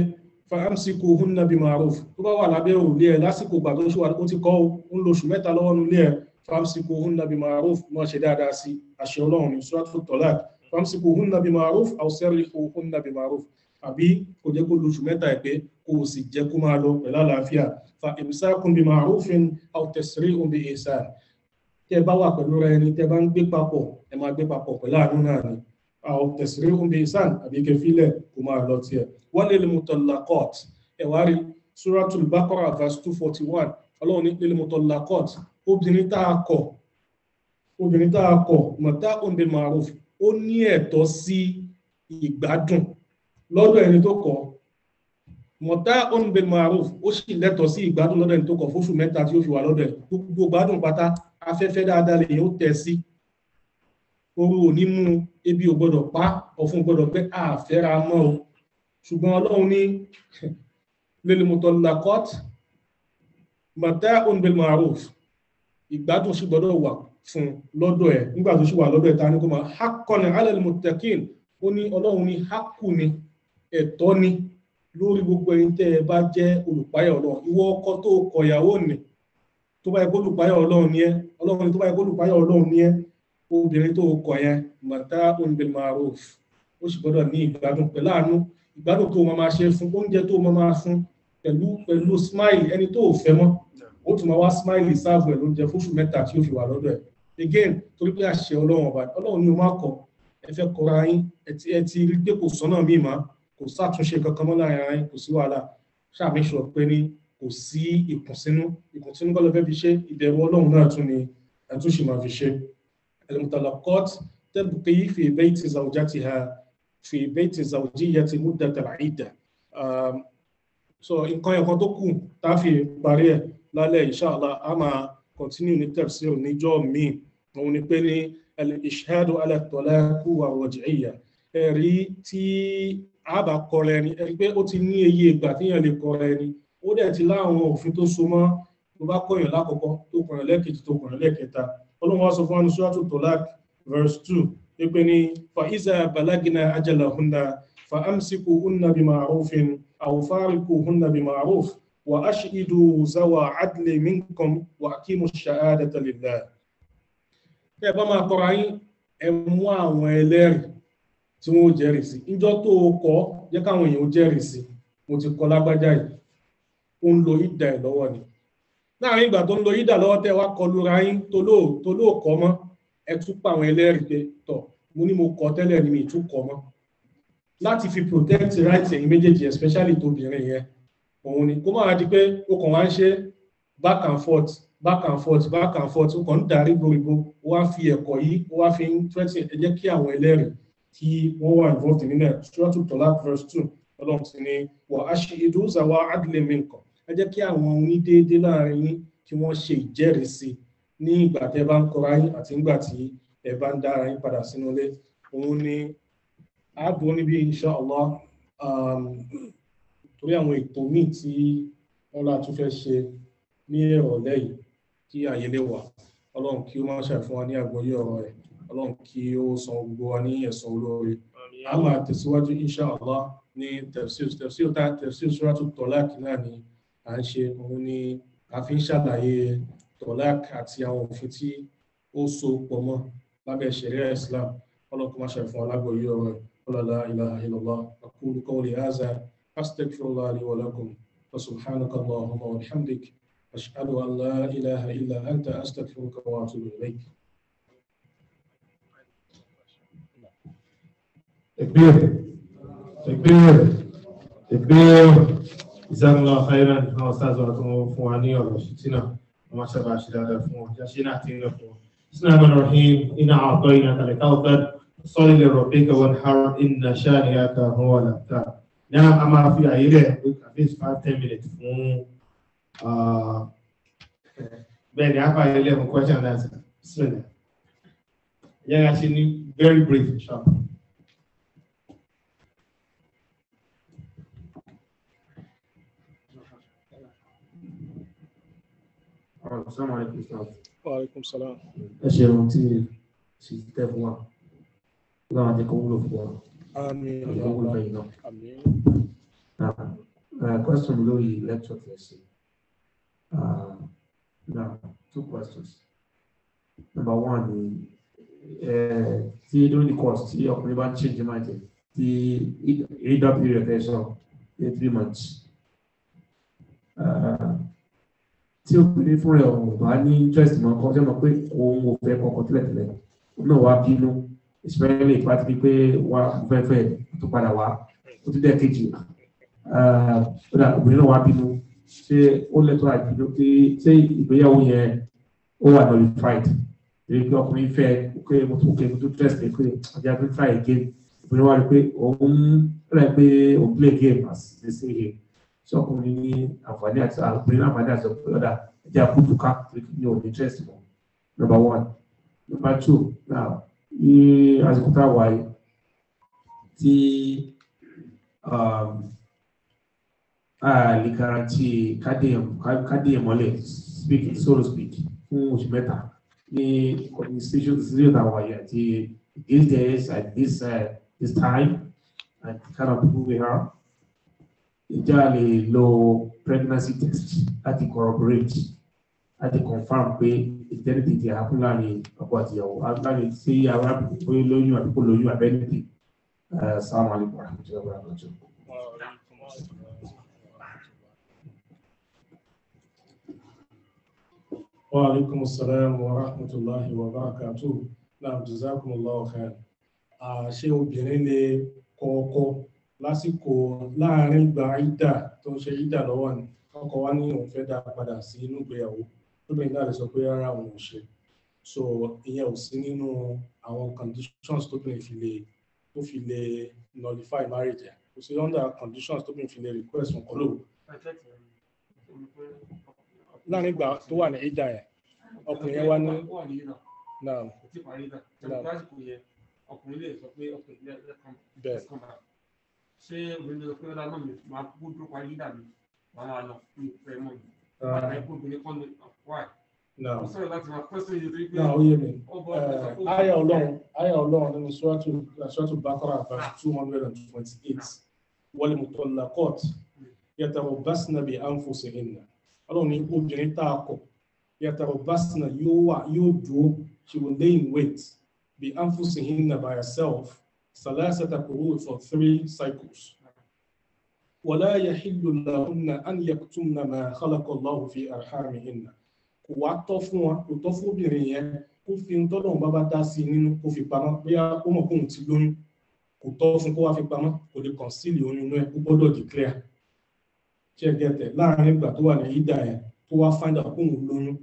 [SPEAKER 1] fa'amsikuhunna bi ma'ruf tó bá wà lábẹ́ òrùlé ẹ̀ lásìkò gbà tó ṣe wà ó ti kọ́ ń lo oṣù mẹ́ta lọ́wọ́ nílé ẹ̀ fa'amsikuhunna bi ma'ruf mọ́ ṣe dáadáa sí àṣẹ Ọlọ́run ní Suratul Talaq fa'amsikuhunna bi ma'ruf aw sarrihuhunna bi ma'ruf àbí kò jẹ́ kó lo oṣù mẹ́ta ẹ̀ pé kò sì jẹ́ kó máa lọ pẹ̀lú àlàáfíà fa imsakun bi ma'rufin aw tasrihun bi ihsan tẹ́ bá wà pẹ̀lú rẹ ni tẹ́ bá ń gbé papọ̀ ẹ máa gbé papọ̀ pẹ̀lú àánú náà ni aw tasrihun bi ihsan àbí kẹfílẹ̀ kó máa lọ tiẹ̀ walil mutallaqat ẹ̀wárí Suratul Baqarah verse 241 Ọlọ́run ní lil mutallaqat obìnrin tá a kọ̀ mata'un bil ma'ruf ó ní ẹ̀tọ́ sí ìgbádùn lọ́dọ̀ ẹni tó kọ̀ mata'un bil ma'ruf ó sì lẹ́tọ̀ọ́ sí ìgbádùn lọ́dọ̀ ẹni tó kọ̀ fóṣù mẹ́ta tí ó fi wà lọ́dọ̀ ẹ̀ gbogbo gbádùn pátá afẹ́fẹ́ dáadáa lè yóò tẹ̀ sí oru ò ní mú ebi ò gbọdọ̀ pa ọ̀fun gbọdọ̀ pé àfẹ́ra mọ́ o ṣùgbọ́n Ọlọ́run ní lil mutallaqat mata'un bil ma'ruf ìgbádùn sì gbọdọ̀ wà fún lọ́dọ̀ ẹ̀ nígbà tó sì wà lọ́dọ̀ ẹ̀ ta ní kó máa haqqan 'ala al-muttaqin ó ní Ọlọ́run ní hákù ni ẹ̀tọ́ ni lórí gbogbo ẹni tẹ́ ẹ bá jẹ́ olùpáyà Ọlọ́run ìwọ ọkọ tó kọ ìyàwó nì tó bá yẹ kó olùpáyà Ọlọ́run ni ẹ́ Ọlọ́run ni tó bá yẹ kó olùpáyà Ọlọ́run ni ẹ́ obìnrin tó kọ yẹn mata'un bil ma'ruf ó sì gbọdọ̀ ní ìgbádùn pẹ̀lú àánú ìgbádùn tó máa ṣe fún oúnjẹ tó máa fún pẹ̀lú smile ẹni tó fẹ́ mọ́ ó tún máa wá smile sáàbù ẹ̀ lóúnjẹ fóṣù mẹ́ta tí ó fi wà lọ́dọ̀ ẹ̀ again torí pé àṣẹ Ọlọ́run ọba Ọlọ́run ni ó máa kọ ẹ fẹ́ kọra yín ẹ ti rí pé kò sọ́nà míì má kò sátúnṣe kankan mọ́ láàrin ara yín kò sí wàhálà ṣàmì sọ pé ní kò sí ìkùnsínú kọ́ ló fẹ́ fi ṣe, ìbẹ̀rù Ọlọ́run náà tún ni ẹ̀tún sì máa fi ṣe. المطلقات تبقي في بيت زوجتها في بيت زوجية مدة العدة. So nǹkan ẹ̀kan tó kù tá a fi parí ẹ̀ lálẹ́ inshallah a máa continue ní tafsir níjọ́ míì, òun ni pé ní al-ishhadu ala at-talaq wa ar-raj'iyya. Ẹ̀rí tí a bá kọrẹ ẹni, ẹ̀rí pé ó ti ní iye ìgbà téèyàn lè kọrẹ ẹni, ó dẹ̀ ti láwọn òfin tó so mọ́ tó bá kọ̀yàn lákọ̀ọ́kọ́, tó kọ̀yàn lẹ́ẹ̀kejì, tó kọ̀yàn lẹ́ẹ̀kẹta. Ọlọ́run wá sọ fún wọn Suratu Talaq verse 2 wípé ní fa iza balagna ajalahunna fa amsikuhunna bima'rufin aw fariquhunna bima'ruf wa ashhidu zawa adlin minkum wa aqimu shahadata lillah. Tẹ́ bá máa kọra yín, ẹ mú àwọn ẹlẹ́rìí tí wọ́n jẹ́rìí sí. Ìjọ tó kọ́ jẹ́ káwọn èèyàn jẹ́rìí sí, mo ti kọ lágbájá yìí, ó ń lo ìdá ẹ̀ lọ́wọ́ ni. Láàrin ìgbà tó ń lo ìdá lọ́wọ́ tẹ́ wá kọlu ra yín tó lóòkọ́ mọ́, ẹ tún pa àwọn ẹlẹ́rìí pé tọ̀ mo ní mo kọ tẹ́lẹ̀ ni mi tún kọ mọ́, láti fi protect rights ẹ̀yin méjèèjì, especially tóbìnrin yẹn. Òun ni kó máa di pé ó kàn wá ń ṣe back and forth ó kàn ń darí gbogbo, ó wá fi ẹ̀kọ́ yìí ó wá fi ń threaten. Ẹ jẹ́ kí àwọn ẹlẹ́rìí kí wọ́n wà involved nínú ẹ̀. Suratu Talaq verse 2 Ọlọ́run ti ní wa ashhidu zawa adlin minkum. Ẹ jẹ́ kí àwọn onídéédé láàrin yín kí wọ́n ṣe ìjẹ́rìísí ní ìgbà tẹ́ bá ń kọra yín àti nígbà tí ẹ bá ń dára yín padà sínú ilé. Òun ni ààbò níbi inshallah, torí àwọn ètò míì tí wọ́n lá tún fẹ́ ṣe ní ìrọ̀lẹ́ yìí kí àyè lè wà. Ọlọ́run kí ó máa ṣàfihàn wa ní àgbọ́yé ọ̀rọ̀ rẹ̀. Ọlọ́run kí ó san gbogbo wa ní ẹ̀san olóore. A máa tẹ̀síwájú inshallah ní tafsir Suratu Talaq náà ni à ń ṣe. Òun ni a fi ń ṣàlàyé Talaq àti àwọn òfin tí ó so pọ̀ mọ́ lábẹ́ Sharia Islam. Ọlọ́run kó máa ṣàfihàn wa lágbọ́yé ọ̀rọ̀ rẹ̀. La ilaha illallah. Aqulu qawli hadha astaghfirullah li wa lakum wa subhanaka Allahumma wa bihamdik ashhadu an la ilaha illa anta astaghfiruka wa atubu ilayk.
[SPEAKER 2] Takbir. Jazakallahu khairan. Àwọn ustaz wa tó fún wa ní ọ̀rọ̀ ṣìtínà. Wọ́n máa ṣàbà ṣe dáadáa fún wọn. Jashina ti ń lọ fún wọn. Bismillahir-rahmanir-rahim. Inna a'tainaka al-kawthar. Salli li rabbika wanhar. Inna shani'aka huwa al-abtar. Now, a máa fi àyè rẹ̀ at least 5-10 minutes fún bẹ́ẹ̀ ni a fà yẹ lẹ́mú question and answer. Bismillah. Yẹ́n a ṣe ní very brief sharp. Assalamu alaikum.
[SPEAKER 1] Wa alaikum salam.
[SPEAKER 2] Ẹ ṣe ohun tí ṣe tẹ́ fún wa. Láwọn àti kò wúlò fún wa.
[SPEAKER 1] Àmín. Àmín.
[SPEAKER 2] Question lórí lecture tẹ̀sí. Now, 2 questions. Number 1 ni tí during the course tí ọkùnrin bá ń change mind tí either period ẹ̀ sọ 3 months. Tí obìnrin fún rẹ̀ ọ̀hún bá ní interest mọ́ ọkọ tí wọ́n mọ̀ pé òun ò fẹ́ kọ́kọ́ tẹ́lẹ̀tẹ́lẹ̀ náà wá bínú, especially ìpàtí bíi pé wà fẹ́fẹ́ tó padà wá ó ti dẹ́ kejì obìnrin náà wá bínú, ṣé ó lẹ́tọ́ àìbínú pé ṣé ìgbéyàwó yẹn ó wà nullified èyí pé ọkùnrin fẹ́ pé mo tún test pé ọjà tó try again, obìnrin wá rí pé òun rẹ̀ pé òun play game as they say here. So ọkùnrin ní àǹfààní àti àgbèrè àǹfààní àti ọ̀dà ẹ̀jẹ̀ àkútùká ní òun interest mọ́. Number 1. Number 2, now ní àsìkò tá a wà yìí tí a lè guarantee kádìyàn mọ́lẹ̀ so to speak fún oṣù mẹ́ta ní institution tá a wà yìí àti these days at this time and the kind of people we are. Ìjà lè lo pregnancy test láti corroborate láti confirm pé ìtẹ́lẹ̀tì ti happen láàrin ọkọ àti ìyàwó láàrin sí arábìnrin pé lóyún àbí kò lóyún abẹ́nìtì. Assalamu alaikum warahmatullahi wabarakatuh.
[SPEAKER 1] Wa alaikum assalam wa rahmatullahi wa barakatuh. Naam, jazakumullahu khair. Ṣé obìnrin lè kọ́kọ́ lásìkò láàrin ìgbà ìdà tó ń ṣe ìdà lọ́wọ́ ni ọkọ wa ní òun fẹ́ dá padà sí inú ìgbéyàwó lóbìnrin náà lè sọ pé rárá òun ò ṣe so ìyẹn ò sí nínú àwọn conditions tóbìnrin fi lè nullify marriage ẹ̀ kò sí under conditions tóbìnrin fi lè request fún kọ́lò. láàrin ìgbà tó wà ní ìdá yẹn ọkùnrin yẹn wá ní náà
[SPEAKER 3] ọkùnrin lè sọ pé lẹ́kàn bá ṣé obìnrin lè sọ pé ọ̀dà náà mi máa kú dúró parí ìdá mi wàá máa lọ ní ìfẹ́ mọ́ mi àìkú obìnrin kọ́ ní wáì. mo sọ̀rọ̀ láti máa pẹ́ sóyè torí pé
[SPEAKER 1] ó yé mi àyà ọlọ́run nínú Suratul Baqarah verse 228 wal mutallaqat yatarabbasna bi anfusihinna ọlọ́run ní obìnrin tá a kọ̀ yatarabbasna yóò dúró she will lay in wait bi anfusihinna by herself salasata qurun for 3 cycles. ولا يحل لهن أن يكتمن ما خلق الله في أرحامهن kò wá tọ́ fún wọn kò tọ́ fún obìnrin yẹn kó fi ń tọ́lọ̀ bá dá sí nínú kó fi pamọ́ bóyá ó mọ̀ kóhun ti lóyún kò tọ́ fún kó wá fi pamọ́ kò lè conceal oyún inú ẹ̀ kó gbọ́dọ̀ declare ṣe gẹ̀tẹ̀ láàrin ìgbà tó wà ní ìdá yẹn tó wá find out kóhun lóyún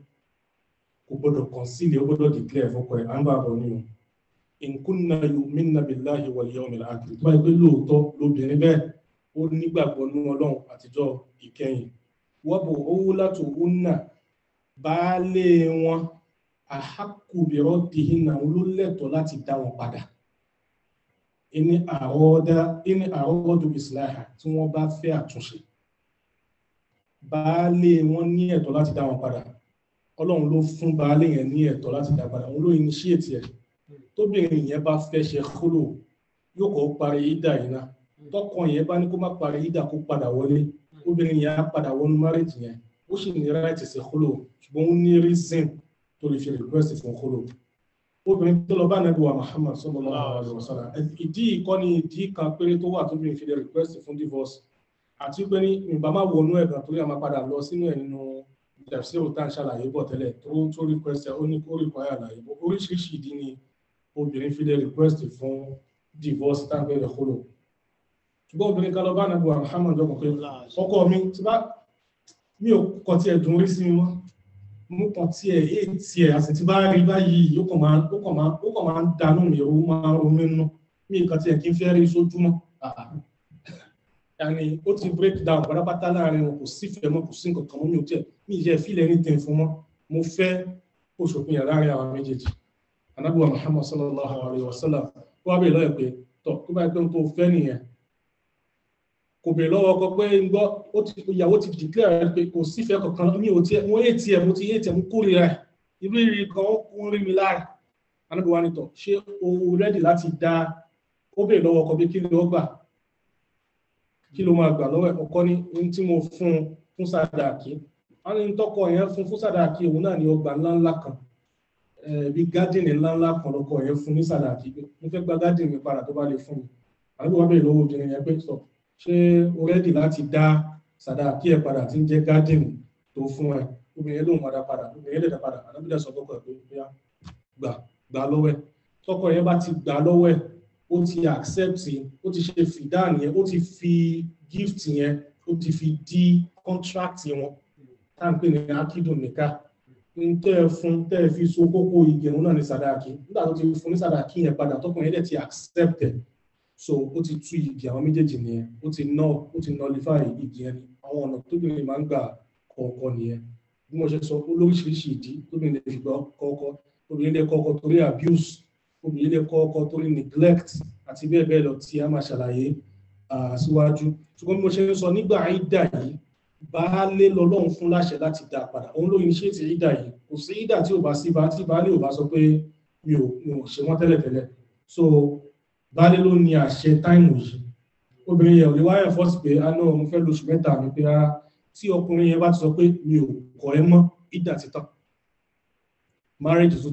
[SPEAKER 1] kò gbọ́dọ̀ conceal ó gbọ́dọ̀ declare fọkọ ẹ̀ à ń bá bọ̀ nínú in kunna yu'minna billahi wal yawmil akhir tó bá yẹ pé lóòótọ́ lóbìnrin bẹ́ẹ̀ ó nígbàgbọ́ nínú Ọlọ́run àtijọ́ ìkẹyìn wa bu'ulatuhunna baálé wọn ahaqqu bi raddihinna ló lẹ́tọ̀ọ́ láti dá wọn padà in aradu islaha tí wọ́n bá fẹ́ àtúnṣe baálé wọn ní ẹ̀tọ́ láti dá wọn padà Ọlọ́run ló fún baálé yẹn ní ẹ̀tọ́ láti dá padà òun ló initiate ẹ̀ tóbìnrin yẹn bá fẹ́ ṣe khulu yóò kọ́ parí ìdá yìí náà tọkàn yẹn bá ní kó má parí ìdá kó padà wọlé obìnrin yẹn á padà wọnú marriage yẹn ó sì ní right ṣe khulu ṣùgbọ́n ó ní reason tó lè fi request fún khulu obìnrin tó lọ bá Ànábì wa Muhammad sallallahu alaihi wasallam ìdí ìkọ́ni ìdí kan péré tó wà tóbìnrin fi lè request fún divorce àti pé ní ìgbà má wọnú ẹ̀gàn torí a máa padà lọ sínú ẹ̀ nínú tafsir tá à ń ṣàlàyé bọ̀ tẹ́lẹ̀ tó request ó ní kó require àlàyé oríṣiríṣi ìdí ni obìnrin fi lè request fún divorce tá à ń pè ní khulu ṣùgbọ́n obìnrin kan lọ bá Ànábì wa Muhammad jọ kàn pé ọkọ mi mi ò kàn tiẹ̀ dùn orí sí mi mọ́ mo kàn tiẹ̀ àti tí bá rí báyìí ó kàn máa ń danú mi ó máa ń ronú nínú mi kàn tiẹ̀ kí n fẹ́ rí sójúmọ́ yàní ó ti break down pátápátá láàrin wọn kò sífẹ̀ẹ́ mọ́ kò sí nǹkan kan mọ́ mi ò tiẹ̀ mi ìyẹ́ fílẹ̀ anything fún mọ́ mo fẹ́ oṣù òpin yàrá láàrin àwọn méjèèjì Ànábì wa Muhammad sallallahu alayhi wa sallam wá bèèrè lọ́yẹ̀ pé tọ́ tó bá yẹ pé tó fẹ́ nìyẹn kò bèèrè lọ́wọ́ ọkọ pé ń gbọ́ ìyàwó ti declare pé kò sífẹ̀ẹ́ kankan mi ò tiẹ̀ mo ètì ẹ̀ mo ti ètì ẹ̀ mo kórìíra ẹ̀ irú ìrì kan ó rí mi lára Ànábì wa ní tọ́ ṣé o ready láti dá ó bèèrè lọ́wọ́ ọkọ pé kí ló gbà kí ló máa gbà lọ́wọ́ ọkọ ní ohun tí mo fún sàdáàkì wọn ní tọkọ yẹn fún sàdáàkì òun náà ní ọgbà ńláńlá kan bí gádìnì ńláńlá kan lọkọ yẹn fún ní sàdáàkì mo fẹ́ gba gádìnì mi padà tó bá lè fún mi Ànábì wa bèèrè lọ́wọ́ obìnrin yẹn pé sọ ṣé o rẹ́dì láti dá sàdáàkì ẹ̀ padà tí ń jẹ́ gádìnì tó fún ẹ obìnrin yẹn lóun padà obìnrin yẹn lè dá padà Ànábì dá sọ tọkọ ẹ̀ pé gbà lọ́wọ́ ẹ̀ tọkọ yẹn bá ti gbà lọ́wọ́ ẹ̀ ó ti accept ó ti ṣe fìdáàn yẹn ó ti fi gift yẹn ó ti fi di contract wọn tá n pè ní akídùn nìka ń tẹ́ ẹ fi so kókó ìgẹ̀rún náà ní sàdáàkì nígbà tó ti fún ní sàdáàkì yẹn padà tọkùnrin yẹn dẹ̀ ti accept ẹ̀ so ó ti tú igi àwọn méjèèjì nìyẹn ó ti nullify igi yẹn ni àwọn ọ̀nà tóbìnrin máa ń gbà kọ̀ọ̀kan nìyẹn bí mo ṣe sọ olóríṣiríṣi ìdí tóbìnrin lè fi gbọ́ kọ́kọ́ obìnrin lè kọ́kọ́ torí abuse obìnrin lè kọ́kọ́ torí neglect àti bẹ́ẹ̀ bẹ́ẹ̀ lọ tí a máa ṣàlàyé síwájú ṣùgbọ́n bí mo ṣe ń sọ nígbà ìdá yìí baálé lọ́lọ́run fún láṣẹ láti dá padà òun ló initiate ìdá yìí kò sí ìdá tí ò bá sí bá tí baálé ò bá sọ pé mi ò ṣe wọ́n tẹ́lẹ̀tẹ́lẹ̀ so baálé ló ní àṣẹ táìmù yìí obìnrin yẹn ò lè wáyà fọ́ọ̀sì pé a náà mo fẹ́ lóṣù mẹ́ta mi pé rárá tí ọkùnrin yẹn bá ti sọ pé mi ò kọ̀ ẹ́ mọ́ ìdá ti tán marriage tó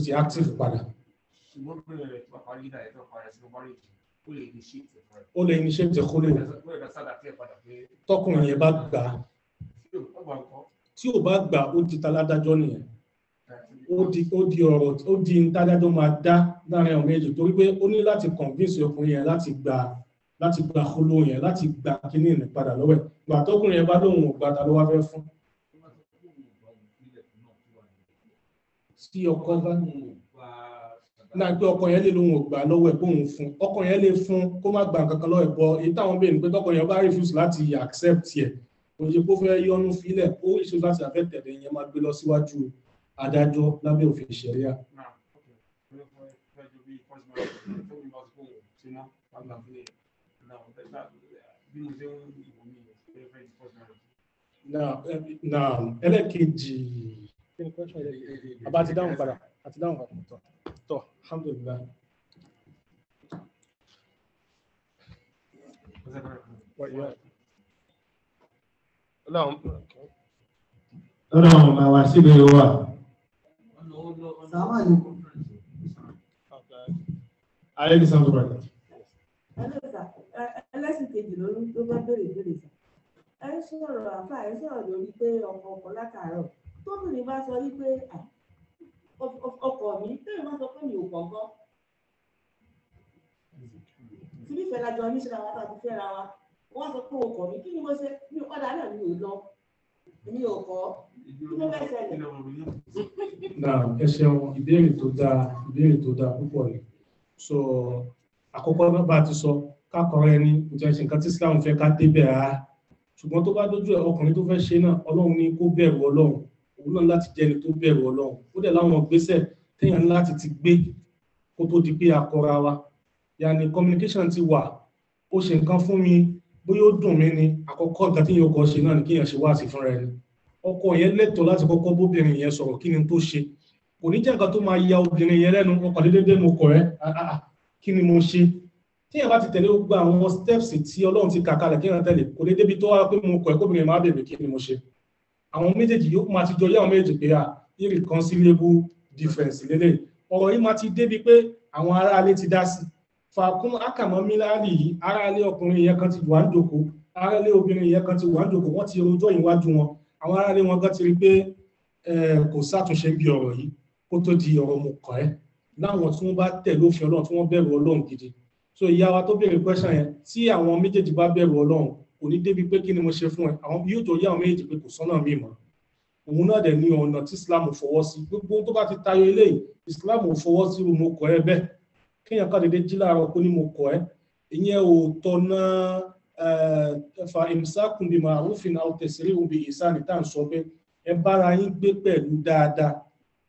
[SPEAKER 1] ti active padà.
[SPEAKER 3] ṣùgbọ́n bẹ́ẹ̀ rẹ̀ tó parí ìdá ẹ̀ tó parí ẹ̀sìn marriage
[SPEAKER 1] ó lè initiate khulu tọkùnrin yẹn bá gbà tí ò bá gbà ó di taládájọ́ nìyẹn ó di ntádájọ́ máa dá láàrin àwọn méjì torí pé ó ní láti convince ọkùnrin yẹn láti gba láti gba kóló yẹn láti gba kíní ní padà lọ́wọ́ ẹ̀ gbà tọkùnrin yẹn bá lóun ò gbà ta ló wá fẹ́ fún. tí ọkọ bá náà pé ọkọ yẹn lè lóun ò gbà lọ́wọ́ ẹ̀ bóun fún ọkọ yẹn lè fún kó má gba nǹkan kan lọ́wọ́ ẹ̀ bọ́ èyí táwọn bèèrè pé tọkọ yẹn bá refuse láti accept yẹ kò ṣe kó fẹ́ yọnu fílẹ̀ ó ìṣe láti àfẹ́ tẹ̀lé yẹn máa gbé lọ síwájú adájọ́ lábẹ́ òfin ṣẹ̀ríà. Ẹlẹ́kejì àbá ti dáhùn padà àti dáhùn padà tọ́ alhamdulillah.
[SPEAKER 2] Ọlọ́run máa wá síbẹ̀ wà. Ayé ní sáwọn ọ̀rọ̀ rẹ̀.
[SPEAKER 4] Ẹlẹ́sìn kejì ló bá béèrè ìbéèrè sà. Ẹ sọ̀rọ̀ àfà ẹ sọ̀rọ̀ lórí pé ọkọ látàárọ̀. Tóbìnrin bá sọ wípé ọkọ mi tẹ́lẹ̀ máa sọ pé mi ò kọ̀ọ̀kan. Tí bí fẹ́ra jọ níṣẹ́ wa tàbí fẹ́ra wa, wọ́n sọ pé ọkọ mi kí ni mo ṣe mi ò padà náà mi ò lọ. Mi ò kọ́. Kí ló fẹ́ ṣẹlẹ̀?
[SPEAKER 1] Ẹ ṣeun ìbéèrè tó dáa púpọ̀ ni. So àkọ́kọ́ náà bá ti sọ kákọ̀ọ́rọ́ ẹni ìjọsìn nǹkan tí Islam fẹ́ ká débẹ̀ á ṣùgbọ́n tó bá dójú ẹ̀ ọkùnrin tó fẹ́ ṣe náà Ọlọ́run ní kó bẹ̀rù Ọlọ́run òun náà láti jẹ́ni tó bẹ̀rù Ọlọ́run ó dẹ̀ láwọn ìgbésẹ̀ téèyàn láti ti gbé kó tó di pé akọra wa yàní communication ti wà ó ṣe nǹkan fún mi bóyá ó dùn mí ni àkọ́kọ́ nǹkan tí yóò kọ́ ṣe náà ni kéèyàn ṣe wáàsí fúnra ẹni ọkọ yẹn lẹ́tọ̀ọ́ láti kọ́kọ́ bóbìnrin yẹn sọ̀rọ̀ kí ni tó ṣe kò ní jẹ́ nǹkan tó máa ya obìnrin yẹn lẹ́nu ọkọ̀ déédéé mo kọ̀ ẹ́ kí ni mo ṣe tí yẹn bá ti tẹ̀lé gbogbo àwọn steps tí Ọlọ́run ti kà kalẹ̀ kí yẹn tẹ̀lé kò ní débi tó wá pé mo kọ̀ ẹ́ kóbìnrin máa bèbè kí ni mo ṣe àwọn méjèèjì yóò máa ti jọ yá àwọn méjèèjì pé irreconcilable difference lélẹ̀ ọ̀rọ̀ yìí máa ti débi pé àwọn aráalé ti dá sí fàákún àkàmọ́ mílíọ̀nù yìí aráalé ọkùnrin yẹn kan ti wà ń jòkó aráalé obìnrin yẹn kan ti wà ń jòkó wọ́n ti rojọ́ ìwájú wọn àwọn aráalé wọn kan ti rí pé kò sátúnṣe bí ọ̀rọ̀ yìí kó tó di ọ̀rọ̀ mo kọ̀ ẹ́ láwọn tí wọ́n bá tẹ̀lé òfin Ọlọ́run tí wọ́n bẹ̀rù Ọlọ́run gidi so ìyá wa tó béèrè question yẹn tí àwọn méjèèjì bá bẹ̀rù Ọlọ́run kò ní débi pé kí ni mo ṣe fún ẹ àwọn yóò tó yá àwọn méjèèjì pé kò sọ́nà míì mọ́ òun náà dẹ̀ ní ọ̀nà tí Islam fọwọ́ sí gbogbo tó bá ti tayọ eléyìí Islam fọwọ́ sí mo kọ̀ ẹ́ bẹ́ẹ̀ kéèyàn ká dédé jí láàárọ̀ kó ní mo kọ̀ ẹ́ ìyẹn ò tọ́nà fa imsakun bi ma'rufin aw tasrihun bi ihsan tá à ń sọ pé ẹ bára yín gbé pẹ̀lú dáadáa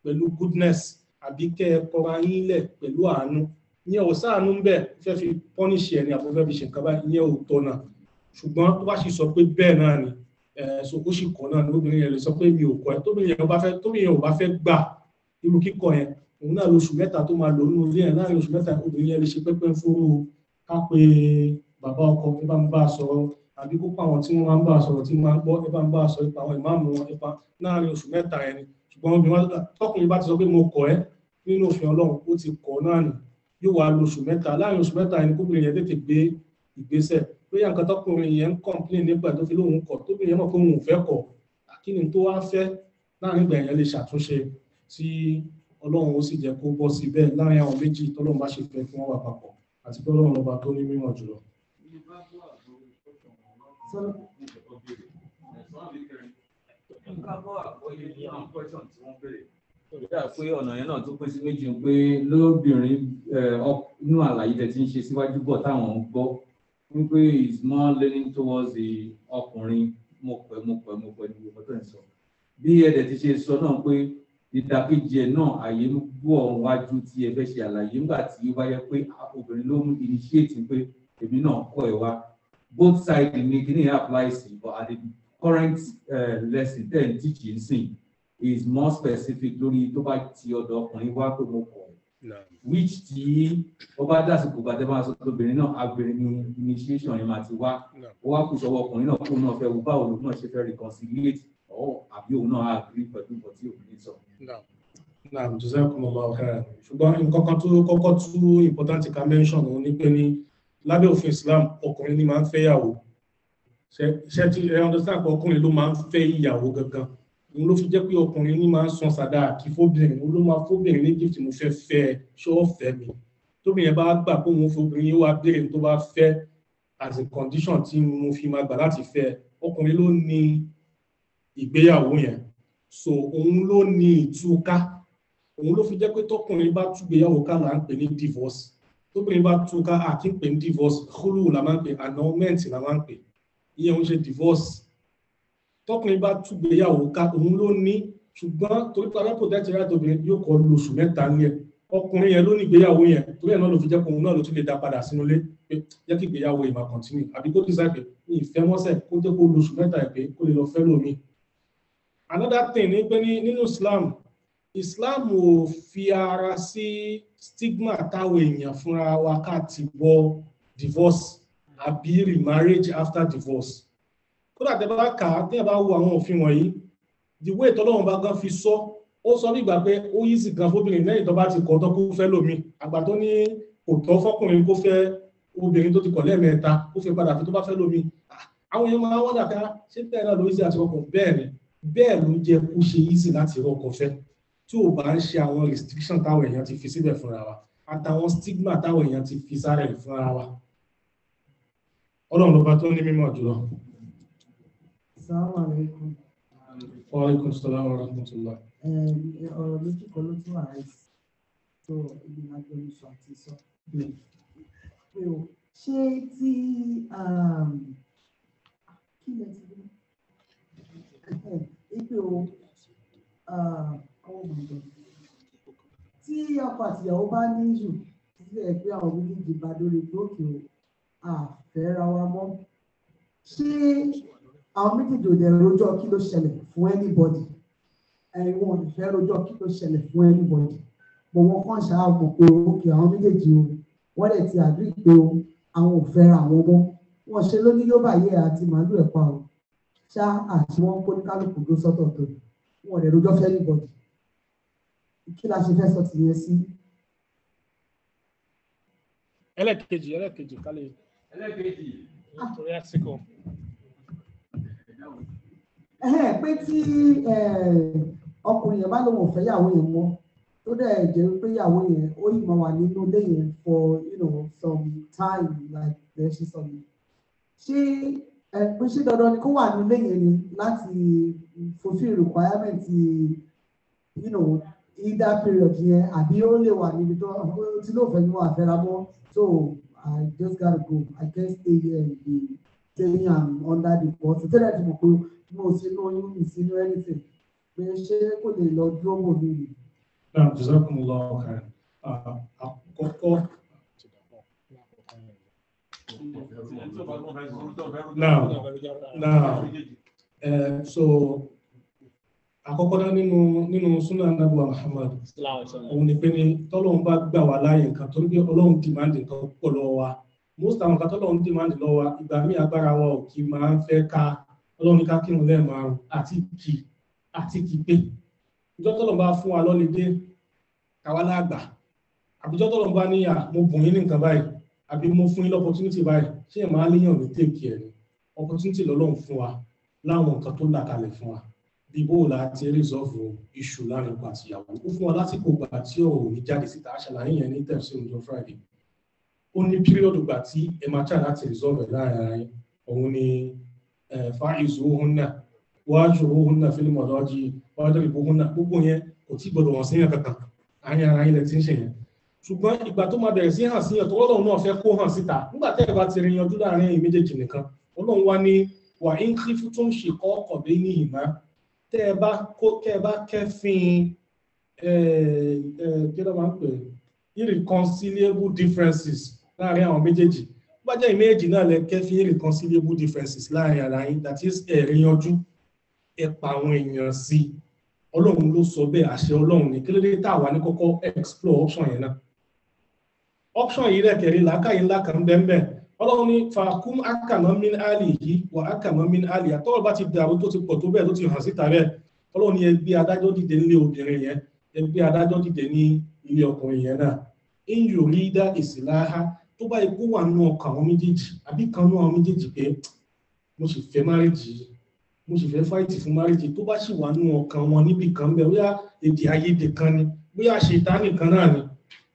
[SPEAKER 1] pẹ̀lú goodness àbí kẹ́ ẹ kọra yín lẹ̀ pẹ̀lú àánú ìyẹn ò sáànú ń bẹ̀ fẹ́ fi pọ́níṣì ẹni àbọ̀ fẹ́ fi ṣe nǹkan báyìí ìyẹn ò tọ́nà ṣùgbọ́n tó bá sì sọ pé bẹ́ẹ̀ náà ni so ó sì kọ́ náà ni obìnrin yẹn lè sọ pé mi ò kọ́ ẹ tóbìnrin yẹn ò bá fẹ́ gbà irú kíkọ yẹn òun náà lóṣù mẹ́ta tó máa lò nínú ilé yẹn láàrin oṣù mẹ́ta obìnrin yẹn lè ṣe pẹ́pẹ́ fúru ká pé bàbá ọkọ ẹ bá ń bá a sọ̀rọ̀ àbí kó pa àwọn tí wọ́n máa ń bá a sọ̀rọ̀ tí wọ́n máa ń gbọ́ ẹ bá ń bá a sọ̀rọ̀ ipa àwọn ìmáàmù wọn ipa láàrin oṣù mẹ́ta yẹn ni ṣùgbọ́n obìnrin tọkùnrin bá ti sọ pé mo kọ̀ ẹ́ nínú òfin Ọlọ́run ó ti kọ̀ náà nì yóò wá lóṣù mẹ́ta láàrin oṣù mẹ́ta yẹn ni kóbìnrin yẹn tètè gbé ìgbésẹ̀ bóyá nǹkan tọkùnrin yẹn ń complain nípa tó fi lóhun kọ̀ tóbìnrin yẹn mọ̀ pé òun ò fẹ́ kọ̀ kí ni tó wá fẹ́ láàrin ìgbà yẹn lè ṣàtúnṣe tí Ọlọ́run ó sì jẹ́ kó bọ́ sí bẹ́ẹ̀ láàrin àwọn méjì tọ́lọ́run bá ṣe fẹ́ kí wọ́n wà papọ̀ àti pé Ọlọ́run ọba tó ní mímọ̀ jùlọ.
[SPEAKER 5] Pé ọ̀nà yẹn náà tó pín sí méjì pé lóbìnrin inú àlàyé tẹ̀ tí ń ṣe síwájú bọ̀ táwọn ń gbọ́ wípé is more leaning towards the ọkùnrin mo pẹ̀ ní gbogbo tó ń sọ. Bí ẹ̀dẹ̀ ti ṣe sọ náà pé ìdàkejì ẹ̀ náà àyè ń gbọ́ wájú tí ẹ fẹ́ ṣe àlàyé nígbà tí ó bá yẹ pé obìnrin ló mú initiate pé èmi náà kọ́ ẹ̀ wá both sides ni kí ni apply sí but at the current lesson ten teaching sìn is more specific lórí tó bá ti ọ̀dọ̀ ọkùnrin wá pé mo kọ̀ which tí ó bá dásìkò gbàtẹ́ bá sọ tóbìnrin náà abìnrin ní initiation yẹn máa ti wá ó wá kù sọ́wọ́ ọkùnrin náà kó náà fẹ́ wo báwo lòun náà ṣe fẹ́ reconciliate àbí òun náà agree pẹ̀lú nǹkan tí òun ní sọ.
[SPEAKER 1] Naam, jazakumullahu khairan. Ṣùgbọ́n nǹkan kan tó kọ́kọ́ tú important ká mention òun ní pé ní lábẹ́ òfin Islam ọkùnrin ní máa ń fẹ́ ìyàwó. Ṣé tí ẹ understand pé ọkùnrin ló máa ń fẹ́ ìyàwó gangan. Òun ló fi jẹ́ pé ọkùnrin ní máa ń san sàdáàkì fóbìnrin, òun ló máa fóbìnrin ní gift mo fẹ́ ṣọ́ fẹ́ mi. Tóbìnrin yẹn bá gbà pé òun fóbìnrin yóò wá béèrè tó bá fẹ́ as a condition tí mo fi máa gbà láti fẹ́, ọkùnrin ló ní ìgbéyàwó yẹn, so òun ló ní ìtúká, òun ló fi jẹ́ pé tọkùnrin bá túgbéyàwó ká là ń pè ní divorce, tóbìnrin bá túká a kì í pè ní divorce, khulu la máa ń pè, annulment la máa ń pè, ìyẹn òun ṣe divorce. Tọkùnrin bá túgbéyàwó ká òun ló ní, ṣùgbọ́n torí pé alápò tẹ́tí obìnrin yóò kọ́ lóṣù mẹ́ta ní ẹ̀, ọkùnrin yẹn ló ní ìgbéyàwó yẹn, torí ẹ̀ náà ló fi jẹ́ pé òun náà ló tún lè dá padà sínú ilé pé jẹ́ kí ìgbéyàwó yìí máa continue, àbí kó decide pé ní ìfẹ́ mọ́sẹ̀ kó jẹ́ kó lóṣù mẹ́ta ẹ̀ pé kó lè lọ fẹ́ lómi. Another thing ni pé nínú Islam ò fi ara sí stigma táwọn èèyàn fúnra wa ká ti bọ divorce àbí remarriage after divorce. Kódà tẹ́ bá kà á, tẹ́ bá wo àwọn òfin wọ̀nyí, the way tọ́lọ́run bá gan fi sọ, ó sọ nígbà pé ó yí sí gan fóbìnrin lẹ́yìn tó bá ti kọ́ tó kó fẹ́ lómi, àgbà tó ní kò tọ́ fọ́kùnrin kó fẹ́ obìnrin tó ti kọ̀ lẹ́ẹ̀mẹ́ta kó fẹ́ padà fi tó bá fẹ́ lómi. Àwọn èèyàn máa wọ́n dàka ṣé bẹ́ẹ̀ náà ló yí sí àti ọkọ̀, bẹ́ẹ̀ ni bẹ́ẹ̀ ló jẹ́ kó ṣe yí sí láti rọ́kọ̀ fẹ́ tí ò bá ń ṣe àwọn restriction táwọn èèyàn ti fi síbẹ̀ fúnra wa àtàwọn stigma táwọn èèyàn ti fi sára ẹ̀ fúnra wa. Ọlọ́run ló bá tó ní mímọ̀ jùlọ.
[SPEAKER 4] Assalamu alaikum.
[SPEAKER 1] Wa alaikum salam wa rahmatullah.
[SPEAKER 4] Ọ̀rọ̀ méjì kan ló tún àìsí tó ìgbìmọ̀ agbẹnusọ àti sọ. Ṣé tí kí lẹ ti rí? Ipe o tí ọkọ àtìyàwó bá ní jù sílẹ̀ pé àwọn méjèèjì bá lórí lókè o àfẹ́ra wa mọ́, ṣé àwọn méjèèjì ò dẹ̀ rojọ́ kí ló ṣẹlẹ̀ fún anybody? Wọn ò fẹ́ rojọ́ kí ló ṣẹlẹ̀ fún anybody, bọ̀ wọ́n kàn ṣáà mọ̀ pé òkè àwọn méjèèjì o wọ́n dẹ̀ ti agree pé o àwọn ò fẹ́ra àwọn mọ́, wọ́n ṣe lóní yóò bá yẹ àti màálù ẹ̀pà o ṣá àti wọ́n kó ní kálukú ló sọ́tọ̀ tó wọn ò dẹ̀ rojọ́ fẹ́ anybody. Kí la ṣe fẹ́ sọ ti yẹn sí?
[SPEAKER 1] Ẹlẹ́kejì kálẹ̀.
[SPEAKER 3] Ẹlẹ́kejì.
[SPEAKER 1] Torí àsìkò.
[SPEAKER 4] Pé tí ọkùnrin yẹn bá lóun ò fẹ́ yàwó yẹn mọ́ tó dẹ̀ jẹ́ pé yàwó yẹn ó yìí máa wà nínú ilé yẹn for some time like there ṣe sọ mi. Ṣé pé ṣé dandan ni kó wà nílé yẹn ni láti fulfill requirement either period yẹn àbí ó lè wà níbi tó tí ló fẹ́ ní wà fẹ́ra mọ́, so I just gotta go, I can't stay here and be saying I'm under the bus. Tẹ́lẹ̀ tí mo pé mo sì lóyún mi sínú anything pé ṣé kò lè lọ dúró wò mí ni.
[SPEAKER 1] Náà jazakumullahu khairan. Àkọ́kọ́ so àkọ́kọ́ náà nínú súnà Ànábì Muhammad òun ni pé ní tọ́lọ́run bá gbà wá láàyè nǹkan torí pé Ọlọ́run dìmáàndì nǹkan púpọ̀ lọ́wọ́ wa, most àwọn nǹkan tọ́lọ́run dìmáàndì lọ́wọ́ wa ìgbà míì agbára wa ò kì í máa ń fẹ́ ká Ọlọ́run ní ká kírun lẹ́ẹ̀márùn àti kì pé ìjọ́ tọ́lọ́run bá fún wa lọ́lídé káwá láàgbà, àbíjọ́ tọ́lọ́run bá níyà mo bùn yín ní nǹkan báyìí àbí mo fún yín lọ́pọ̀túnítì báyìí, ṣé ẹ̀ máa léyàn ní tèkì ẹ̀ ní opportunity lọ́lọ́run fún wa láwọn nǹkan tó là kalẹ̀ fún wa bí bó láti resolve issue láàrin ọkọ àti ìyàwó. Ó fún wa lásìkò gbà tí ọ̀rọ̀ ní jáde síta, aṣàlàyé yẹn ní tẹ̀sí ọjọ́ Friday. Ó ní period gbà tí ẹ máa try láti resolve láàrin ara yín, òun ni fa'izuhunna wahjuruhunna fil madaji wadribuhunna, gbogbo yẹn kò tí gbọdọ̀ wọ́n síyàn kankan àárín ara yín lẹ ti ń ṣe yẹn. Ṣùgbọ́n ìgbà tó máa bẹ̀rẹ̀ sí hàn síyàn tó Ọlọ́run náà fẹ́ kó hàn síta nígbà tẹ́ ẹ bá ti rin yanjú láàrin ẹ̀yin méjèèjì nìkan, Ọlọ́run wá ní wa in khiftum shiqaqa baynihima, tẹ́ ẹ bá kẹ́fín kí ló máa ń pè irreconcilable differences láàrin àwọn méjèèjì, bá jẹ́ ìméjì náà lẹ kẹ́fín irreconcilable differences láàrin ara yín, that is ẹ̀rí yanjú ẹ pa àwọn èèyàn sí. Ọlọ́run ló sọ bẹ́ẹ̀, àṣẹ Ọlọ́run ní kí ló dé tá a wà ní kọ́kọ́ explore option yẹn náà. Option yìí rẹ̀ kẹ̀rí làákàyè ńlá kan bẹ́ẹ̀ Ọlọ́run ní fàákùm akàmọ́ min àlì yìí wà akàmọ́ min àlì, àtọ́wọ́ bá ti dàrú tó ti pọ̀ tó bẹ́ẹ̀ tó ti hàn síta rẹ̀, Ọlọ́run ní ẹ gbé adájọ́ dìde nílé obìnrin yẹn, ẹ gbé adájọ́ dìde ní ilé ọkùnrin yẹn náà. In yurida islaha, tó bá ikú wà nínú ọkàn àwọn méjèèjì àbí kan nínú àwọn méjèèjì pé mo sì fẹ́ márìjì, mo sì fẹ́ fáìtì fún márìjì, tó bá sì wà nínú ọkàn wọn níbi kan bẹ́ẹ̀ bóyá èdè àìyedè kan ni, bóyá ṣètánì kan náà ni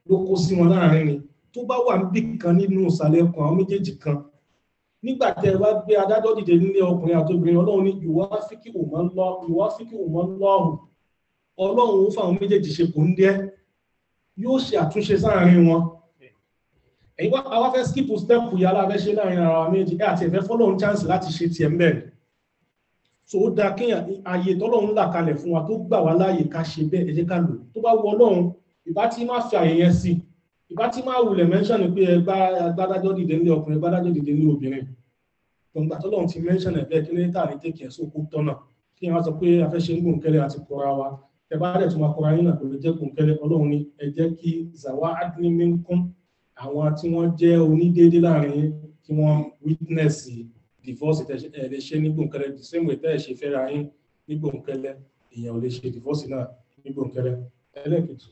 [SPEAKER 1] ló kó sí wọn láàrin ni, tó bá wà níbi kan nínú ìsàlẹ̀ ọkàn àwọn méjèèjì kan nígbà tẹ́ ẹ bá gbé adájọ́ dìde nílé ọkùnrin àti obìnrin ọlọ́run ní ìwà fíkì òmọ́ lọ́rùn ọlọ́run ó fáwọn méjèèjì ṣe kò ń dẹ́ yóò ṣe àtúnṣe sáàrin wọn èyí wá àwa fẹ́ skip step yàrá fẹ́ ṣe láàrin ara méjì àti ẹ̀fẹ́ fọ́lọ́run chance láti ṣe tiẹ̀ mbẹ̀rẹ̀ so ó dáa kéèyàn ààyè tọ́lọ́run là kalẹ̀ fún wa tó gbà wá láàyè ká ṣe bẹ́ẹ̀ ẹ jẹ́ ká lò tó bá wọ ọlọ́run ìbá tí má fi àyè yẹn sí ìbá tí má wulẹ̀ mention pé ẹgbàdájọ́ dìde ní ọkùnrin ẹgbàdájọ́ dìde ní obìnrin gbọ̀ngbà tọ́lọ́run ti mention ẹ̀ bẹ́ẹ̀ kí ní tà ní tèkì ẹ̀ sókó tọ́nà kí wọ́n sọ pé a fẹ́ ṣe ń gbòǹkẹ́lẹ́ àti kọ́ra wa ẹ bá dẹ̀ tún máa kọ́ra yín náà kò lè jẹ́ gbòǹkẹ́lẹ́ ọlọ́run ní ẹ jẹ́ kí zawa adni minkum àwọn tí wọ́n jẹ́ onídéédé láàrin kí wọ́n witness divorce ẹ̀ lè ṣe ní gbòǹkẹ́lẹ́ the same way tẹ́ ẹ̀ ṣe fẹ́ra yín ní gbòǹkẹ́lẹ́ èèyàn ò lè ṣe divorce náà ní gbòǹkẹ́lẹ́ ẹlẹ́kẹ̀tù.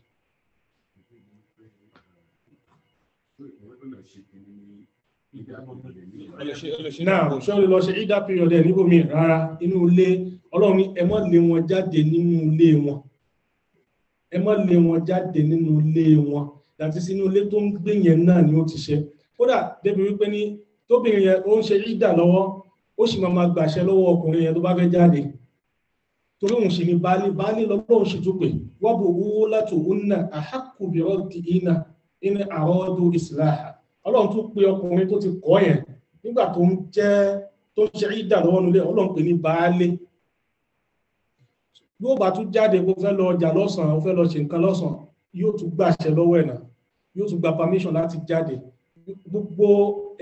[SPEAKER 1] náà ṣé o lè lọ ṣe ìdá period ẹ̀ níbòmí rárá inú ilé ọlọ́run ní ẹ má lé wọn jáde nínú ilé wọn ẹ má lé wọn jáde nínú ilé wọn láti sínú ilé tó ń gbé yẹn náà ni ó ti ṣe kódà débi wípé ní tóbìnrin yẹn ó ń ṣe ìdá lọ́wọ́ ó sì máa gbàṣẹ lọ́wọ́ ọkùnrin yẹn tó bá fẹ́ jáde torí òun sì ní baálé lọ́wọ́ sì tún pè wọ́n bò owó láti òun náà àhákùbìrọ̀ ti iná ní àrọ́dún ìsìláhà ọlọ́run tún pe ọkùnrin tó ti kọ́ yẹn nígbà tó ń ṣe ìdá lọ́wọ́ nílé ọlọ́run pè ní baálé yóò bá tún jáde kó fẹ́ lọ ọjà lọ́sàn-án ó fẹ́ lọ ṣe nǹkan lọ́sàn-án yóò tún gbàṣẹ lọ́wọ́ ẹ̀ náà yóò tún gba permission láti jáde gbogbo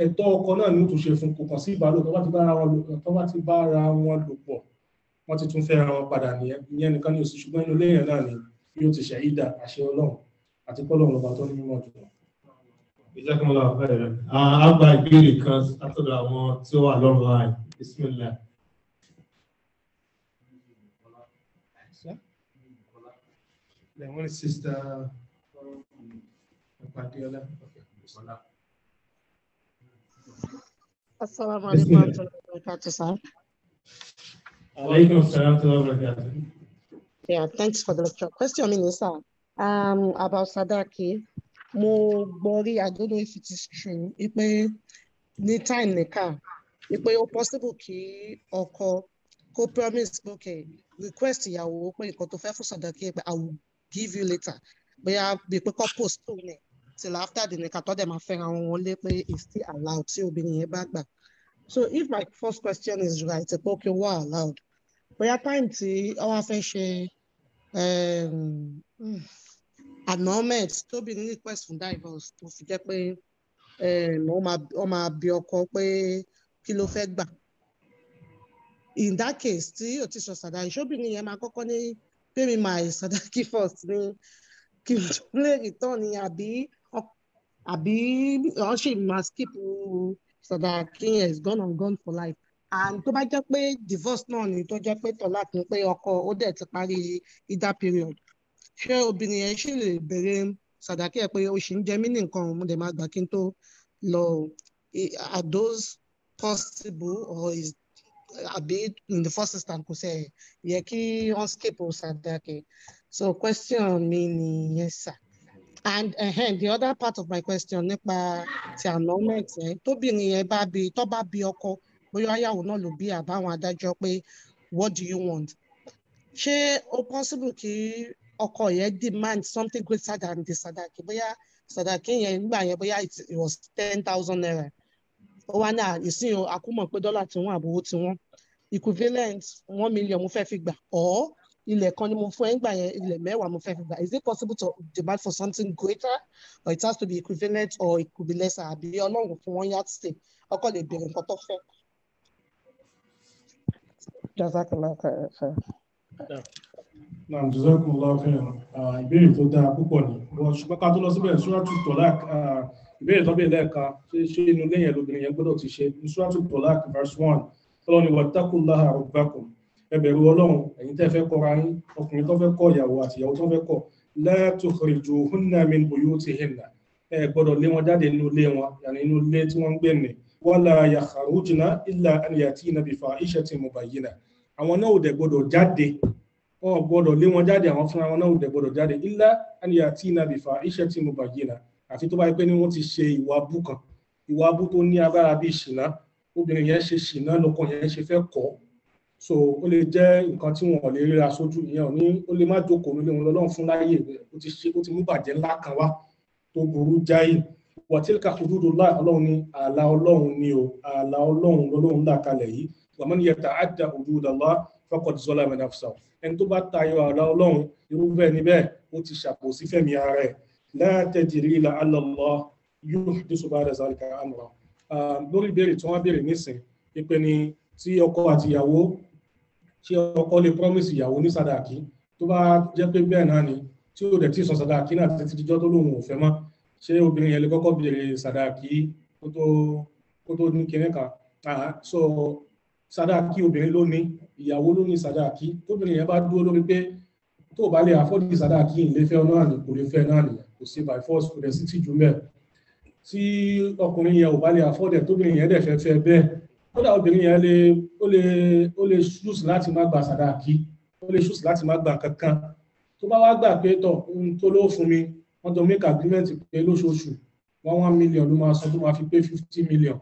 [SPEAKER 1] ẹ̀tọ́ ọkọ náà ni ó tún ṣe fún kò kàn sí ìbálò tó bá ti bá ara wọn lò pọ̀ wọ́n ti tún fẹ́ ara wọn padà ìyẹn nìkan ní oṣù ṣùgbọ́n inú lẹ́yìn náà ni yóò ti ṣe ìdá àṣẹ ọlọ́run àti pọ́lọ́run ọba tó ní mímọ́ jù lọ.
[SPEAKER 2] ìjọkùnmọ́lá ọ̀fẹ́ rẹ̀ àgbà ìbéèrè kan látọ̀dọ̀ àwọn tí ó wà lọ́rùn láì bismillah.
[SPEAKER 1] One sister Padiola.
[SPEAKER 6] Assalamu alaikum warahmatullahi wabarakatuh, sir.
[SPEAKER 2] Alaikum assalam wa barakatuh.
[SPEAKER 6] Yeah, thanks for the lecture. Question, Minister. About Sadaki. Mo gbori, I don't know if it is true. Ipe ni time nìkan. Ipe o possible kí ọkọ kó promise okay, request ìyàwó pé nǹkan tó fẹ́ fún Sadaki pé I will give you later. Bóyá bí pé kó postpone till after the nìkan tó dẹ̀ máa fẹ́ra wọn lé pé it's still allowed tí obìnrin yẹn bá gbà. So if my first question is right, pé okay, wà allowed. Bóyá time tí ọwọ́ fẹ́ ṣe annulment tóbi ní request fún divorce tó fi jẹ́ pé wọ́n máa bí ọkọ pé kí ló fẹ́ gbà. In that case, tí o ti sọ Sadaki, ṣóbìnrin yẹn máa kọ́kọ́ ní pay me my Sadaki first ní kí n tó lè return ní àbí wọ́n ṣì máa skip Sadaki yẹn is gone and gone for life. And tó bá jẹ́ pé divorce náà ni tó jẹ́ pé tọ́lá ní pé ọkọ ó dẹ̀ ti parí ìdá period. Ṣé obìnrin yẹn ṣì lè bẹ̀rẹ̀ Sadaki ẹ̀ pé o ṣì ń jẹ mí ní nǹkan mo dẹ̀ máa gbà kí n tó lọ? Are those possible or is àbí in the first instance kò sẹ́ yẹ kí wọ́n skip Sadaki? So question mi ni yes sir. And the other part of my question nípa ti annulment tóbìnrin yẹn tó bá bí ọkọ bóyá ayáwó náà ló bí àbáwọn adájọ́ pé what do you want? Ṣé ó possible kí ọkọ yẹn demand something greater than the Sadaki? Bóyá Sadaki yẹn nígbà yẹn bóyá it was 10,000 naira. Ó wá náà ìsìn àkúmọ̀ pé dọ́là tí wọ́n àbówó tí wọ́n equivalent 1 million mo fẹ́ fi gbà or ilẹ̀ kan ni mo fún ẹ̀ ń gbà yẹn ilẹ̀ 10 mo fẹ́ fi gbà. Is it possible to demand for something greater or it has to be equivalent or it could be lesser? Àbí ọlọ́run fún wọn yard stay ọkọ lè bẹ̀rẹ̀ nǹkan tó fẹ́. Jazakallah khair.
[SPEAKER 1] Naam, jazakumullahu khairan. Ìbéèrè tó dáa púpọ̀ ni. Ṣùgbọ́n ká tó lọ síbẹ̀ Suratul Talaq ìbéèrè tó bèèrè lẹ́ẹ̀ka ṣé inú lẹ́yìn lóbìnrin yẹn gbọ́dọ̀ ti ṣe ní Suratul Talaq verse 1 Ọlọ́run ní wattaqullaha rabbakum ẹ bẹ̀rù Ọlọ́run ẹ̀yin tẹ́ fẹ́ kọra yín ọkùnrin tó fẹ́ kọ ìyàwó àti ìyàwó tó fẹ́ kọ la tukhrijuhunna min buyutihinna ẹ gbọ́dọ̀ lé wọn jáde nínú ilé wọn yàní inú ilé tí wọ́n ń gbé ní wala yakhrujna illa an yatina bi fahishatin mubayyinah àwọn náà ò dẹ̀ gbọ́dọ̀ jáde wọn gbọ́dọ̀ lé wọn jáde àwọn fúnra wọn náà ò dẹ̀ gbọ́dọ̀ jáde illa an yatina bi fahishatin mubayyinah àfi tó bá yẹ pé ní wọ́n ti ṣe ìwà abú kan ìwà abú tó ní agbára bí ìṣìnà obìnrin yẹn ṣe ṣìnà lọ́kọ yẹn ṣe fẹ́ kọ̀ so ó lè jẹ́ nǹkan tí wọn ò lè ríra sójú ìyẹn ò ní ó lè má jókòó nílé wọn lọ́lọ́run fún láyè ó ti mú bàjẹ́ ńlá kan wá tó burú jáì wàtílkà hududullah ọlọ́run ní ààlà ọlọ́run ní o ààlà ọlọ́run lọ́lọ́run là kalẹ̀ yìí wa man yata'adda hududallah faqad zalama nafsahu ẹni tó bá tayọ ààlà ọlọ́run irúfẹ́ níbẹ̀ ó ti ṣàpòsí fẹ̀mí ara ẹ̀ la tadri la'alla Allah yuhdithu ba'da zalika amra lórí ìbéèrè tí wọ́n béèrè nísìn pípẹ́ ni tí ọkọ àti ìyàwó ṣé ọkọ lè promise ìyàwó ní sàdáàkì tó bá jẹ́ pé bẹ́ẹ̀ náà ni tí ó dẹ̀ tí sọ sàdáàkì náà títí díjọ́ tó lóun ò fẹ́ mọ́ ṣé obìnrin yẹn lè kọ́kọ́ béèrè sàdáàkì kó tó ní kinní kan so sàdáàkì obìnrin ló ní ìyàwó ló ní sàdáàkì tóbìnrin yẹn bá dúró lórí pé tó bá lè afford sàdáàkì ilé fẹ́ náà ni kò lè fẹ́ náà nìyẹn kò sí by force kò dẹ̀ sí tìjú mẹ́ẹ̀ tí ọkùnrin yẹn ò bá lè afford tóbìnrin yẹn dẹ̀ fẹ́ bẹ́ẹ̀ kódà obìnrin yẹn ó lè choose láti má gba sàdáàkì ó lè choose láti má gba kankan tó bá wá gbà pé tọ̀ ohun tó ló fún mi wọ́n jọ make agreement pé lóṣooṣù 1 million ló máa san tó máa fi pé 50 million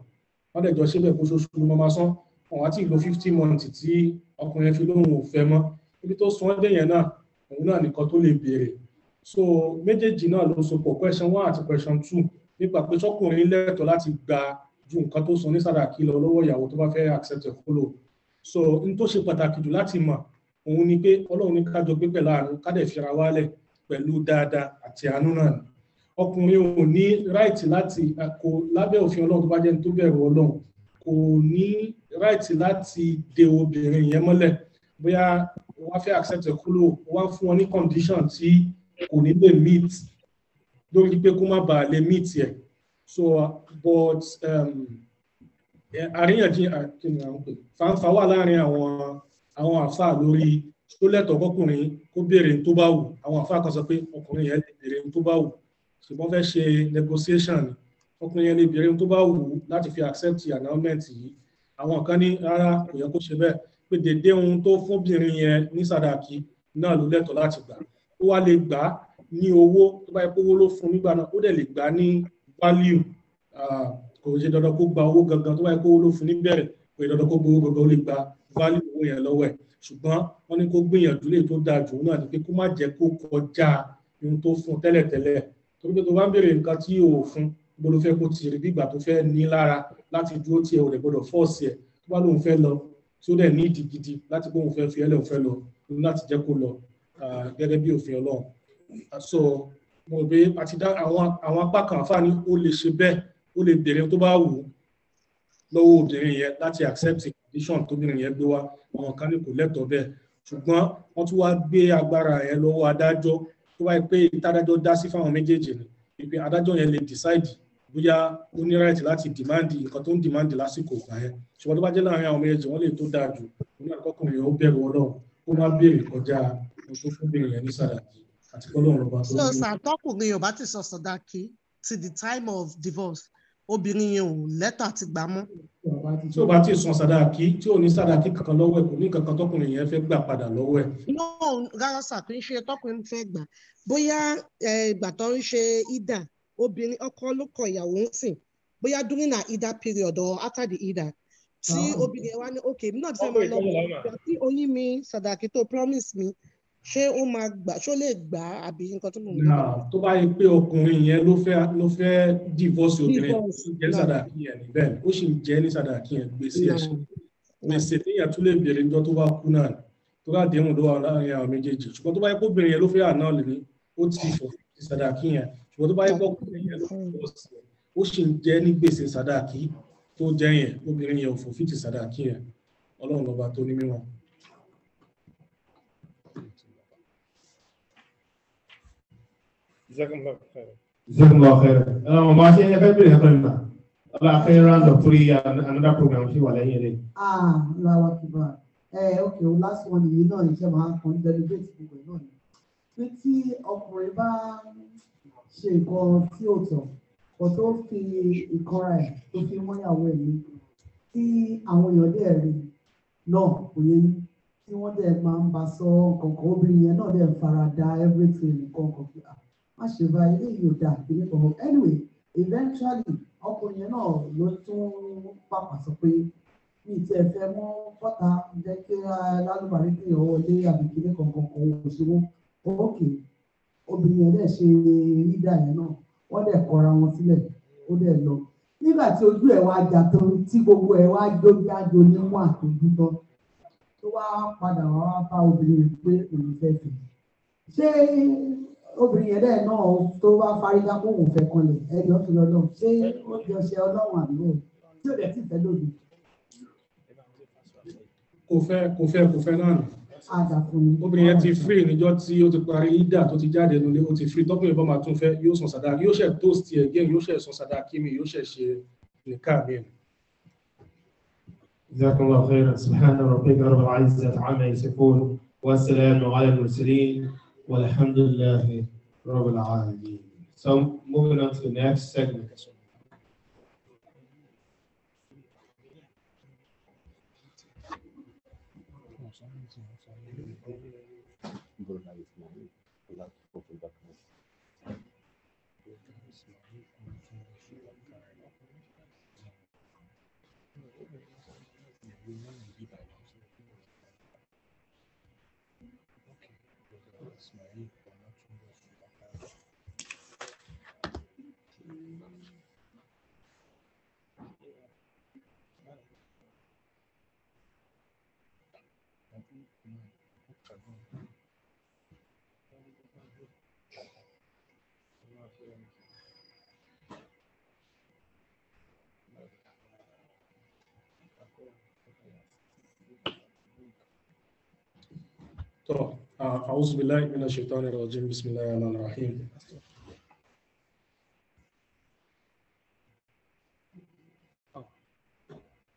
[SPEAKER 1] wọ́n dẹ̀ jọ ṣe bẹ́ẹ̀ lóṣooṣù ló máa san wọ́n á ti lo 50 months tí ọkùnrin yẹn fi lóhùn ò fẹ́ mọ́ ibi tó sún ọ́dẹ̀ yẹn náà òun náà nìkan tó lè béèrè so méjèèjì náà ló so pọ̀ question 1 àti question 2 nípa pé sọ́kùnrin lẹ́tọ̀ọ́ láti gba ju nǹkan tó san ní sàdáàkì lọ lọ́wọ́ ìyàwó tó bá fẹ́ accept ẹ̀ kúrò so n tó ṣe pàtàkì jù láti mọ̀ òun ni pé ọlọ́run ní kájọ gbé pẹ̀lú àánú kádẹ̀ fira wálẹ̀ pẹ̀lú dáadáa àti àánú náà ni ọkùnrin ò ní right láti kò lábẹ́ òfin ọlọ́run tó bá jẹ́ ní tó bẹ̀rù ọlọ́run kò ní right láti de obìnrin yẹn mọ́lẹ̀ bóyá wọ́n fẹ́ accept ẹ̀ kúrò wọ́n fún wọn ní condition tí kò ní lè meet lórí pé kó má bàa lè meet yẹ so but àríyànjiyàn fàǹfà wà láàrin àwọn àfà lórí tó lẹ́tọ̀ọ́ kọkùnrin kó béèrè tó bá wù àwọn àfà kan sọ pé ọkùnrin yẹn lè béèrè tó bá wù ṣùgbọ́n fẹ́ ṣe negotiation ọkùnrin yẹn lè béèrè tó bá wù láti fi accept announcement yìí àwọn kan ní rárá kò yẹ kó ṣe bẹ́ẹ̀ pé dédé ohun tó fúnbìnrin yẹn ní sàdáàkì náà ló lẹ́tọ̀ọ́ láti gbà ó wá lè gbà ní owó tó bá yẹ kó owó ló fún nígbà náà ó dẹ̀ lè gbà ní value kò ṣe dandan kó gba owó gangan tó bá yẹ kó owó ló fún níbẹ̀rẹ̀ kò ṣe dandan kó gbowó gangan ó lè gba value owó yẹn lọ́wọ́ ẹ̀ ṣùgbọ́n wọ́n ní kó gbìyànjú lè tó dáa jù náà ni pé kó má jẹ́ kó kọjá ohun tó fún tẹ́lẹ̀tẹ́lẹ̀ torí pé tó bá ń béèrè nǹkan tí ò fún bó ló fẹ́ kó ti rí bí ìgbà tó fẹ́ ní lára láti dúró tí ẹ ò lè gbọdọ̀ fọ́ọ̀sì ẹ̀ tó bá lóun fẹ́ lọ tí ó dẹ̀ ní ìdí gidi láti bóun fẹ́ fi ẹlẹ́un fẹ́ lọ láti jẹ́ kó lọ gẹ́gẹ́ bí òfin ọlọ́run so mo rò pé àti dá àwọn apá kan àfáà ní ó lè ṣe bẹ́ẹ̀ ó lè béèrè tó bá wù ú lọ́wọ́ obìnrin yẹn láti accept condition tóbìnrin yẹn gbé wá àwọn kan ní kò lẹ́tọ̀ọ́ bẹ́ẹ̀ ṣùgbọ́n wọ́n tún wá gbé agbára yẹn lọ́wọ́ adájọ́ tó bá yẹ pé ìtadájọ́ dá sí fáwọn méjèèjì ni pé adájọ́ yẹn lè decide bóyá ó ní right láti demand nǹkan tó ń demand lásìkò ìgbà yẹn ṣùgbọ́n tó bá jẹ́ láàrin àwọn méjèèjì wọ́n lè tó dáa jù nínú àkọ́kùnrin yẹn ó bẹ̀rù ọlọ́run ó má béèrè kọjá ohun tó fún béèrè yẹn ní sàdáàkì àti kọ́lọ́run ọba tó ń
[SPEAKER 6] so sàtọ́kùnrin yóò bá ti sọ sàdáàkì till the time of divorce obìnrin yẹn ò lẹ́tọ̀ àti gbà mọ́.
[SPEAKER 1] tí ó bá ti san sàdáàkì tí ò ní sàdáàkì kankan lọ́wọ́ ẹ̀ kò ní kankan tọkùnrin yẹn fẹ́ gbà padà lọ́wọ́ ẹ̀.
[SPEAKER 6] no rárá sà kì í ṣe tọkùnrin fẹ́ gbà bóyá ìgbà tó ń ṣe ìdà obìnrin ọkọ ló kọ ìyàwó ń sìn bóyá during her ìdà period or after the ìdà tí obìnrin yẹn wá ní ok mi náà ti fẹ́ máa lọ ìgbà tí oní mi sàdáàkì tó promise mi ṣé ó máa gbà ṣó lè gbà àbí nǹkan tó mọ̀ ní.
[SPEAKER 1] tó bá yẹ pé ọkùnrin yẹn ló fẹ́ divorce obìnrin tó jẹ́ ní sàdáàkì yẹn níbẹ̀ ó sì ń jẹ́ ní sàdáàkì yẹn gbèsè ẹ̀ṣẹ̀ gbèsè téèyàn tún lè béèrè níjọ́ tó bá kú náà tó bá déhùn ló wà láàrin àwọn méjèèjì ṣùgbọ́n tó bá yẹ pé obìnrin yẹn ló fẹ́ àná lè ní ó ti fọ̀ sí sàdáàkì yẹn ṣùgbọ́n tó bá yẹ pé ọkùnrin yẹn ló fẹ́ ó sì ń jẹ́ ní gbèsè sàdáàkì tó jẹ́ yẹn obìnrin yẹn ò fò fìtì sàdáàkì yẹn ọlọ́run lọ́ba tó ní mímọ́.
[SPEAKER 2] Jazakumullah khairan. Ọmọ ṣe ẹ fẹ́ bèrè ẹ̀kọ́ nígbà. Ọlá fẹ́ round up torí another program ṣì wà lẹ́yìn rẹ̀.
[SPEAKER 4] Láwa ti bá okay o last one yìí náà iṣẹ́ máa ń kàn delegate gbogbo ẹ̀ náà ni. Pé tí ọkùnrin bá ṣe nǹkan tí ò tọ́, kò tó fi ìkanra ẹ̀ tó fi mọ́yàwó ẹ̀ ní tí àwọn èèyàn dẹ̀ rí náà kò yẹ yín tí wọ́n dẹ̀ máa ń bá sọ kọ̀ọ̀kan obìnrin yẹn náà dẹ̀ ń fara da everything kọ̀ọ̀kan fi má ṣe bá ilé yìí ò dáa kìíní kan anyway eventually ọkùnrin yẹn náà ló tún pàpà sọ pé mi ti ẹ̀ fẹ́ mọ́ bọ́ta jẹ́ kí lálùbárí kí ìyàwó wọlé àbíkílé kankan kan ò ṣe wọ́n òkè obìnrin yẹn dẹ̀ ṣe lídà yẹn náà wọ́n dẹ̀ kọra wọn sílẹ̀ ó dẹ̀ lọ nígbà tí ojú ẹ̀ wá jà tán tí gbogbo ẹ̀ wá jóbi ájò nímú àtòjú tán tó wá padà wá bá obìnrin yẹn pé òun fẹ́ fẹ́ ṣé obìnrin yẹn dẹ̀ náà tó wá fárígá kó òun fẹ́ kanlẹ̀ ẹjọ́ tó lọ náà ṣé ó jọ ṣe ọlọ́run àbúrò tí ò dẹ̀ sì fẹ́ lòdì.
[SPEAKER 1] kò fẹ́ náà nù. Obìnrin yẹn ti free níjọ́ tí ó ti parí ìdá tó ti jáde nílé ó ti free tọ́kùnrin bá máa tún fẹ́ yóò san sàdáàkì yóò ṣe toast again yóò ṣe san sàdáàkì mi yóò ṣe nìkan mi.
[SPEAKER 2] جزاكم الله خيرا سبحان ربك رب العزة عما يصفون والسلام على المرسلين والحمد لله رب العالمين. So moving on to the next segment.
[SPEAKER 1] أعوذ بالله من الشيطان الرجيم بسم الله الرحمن الرحيم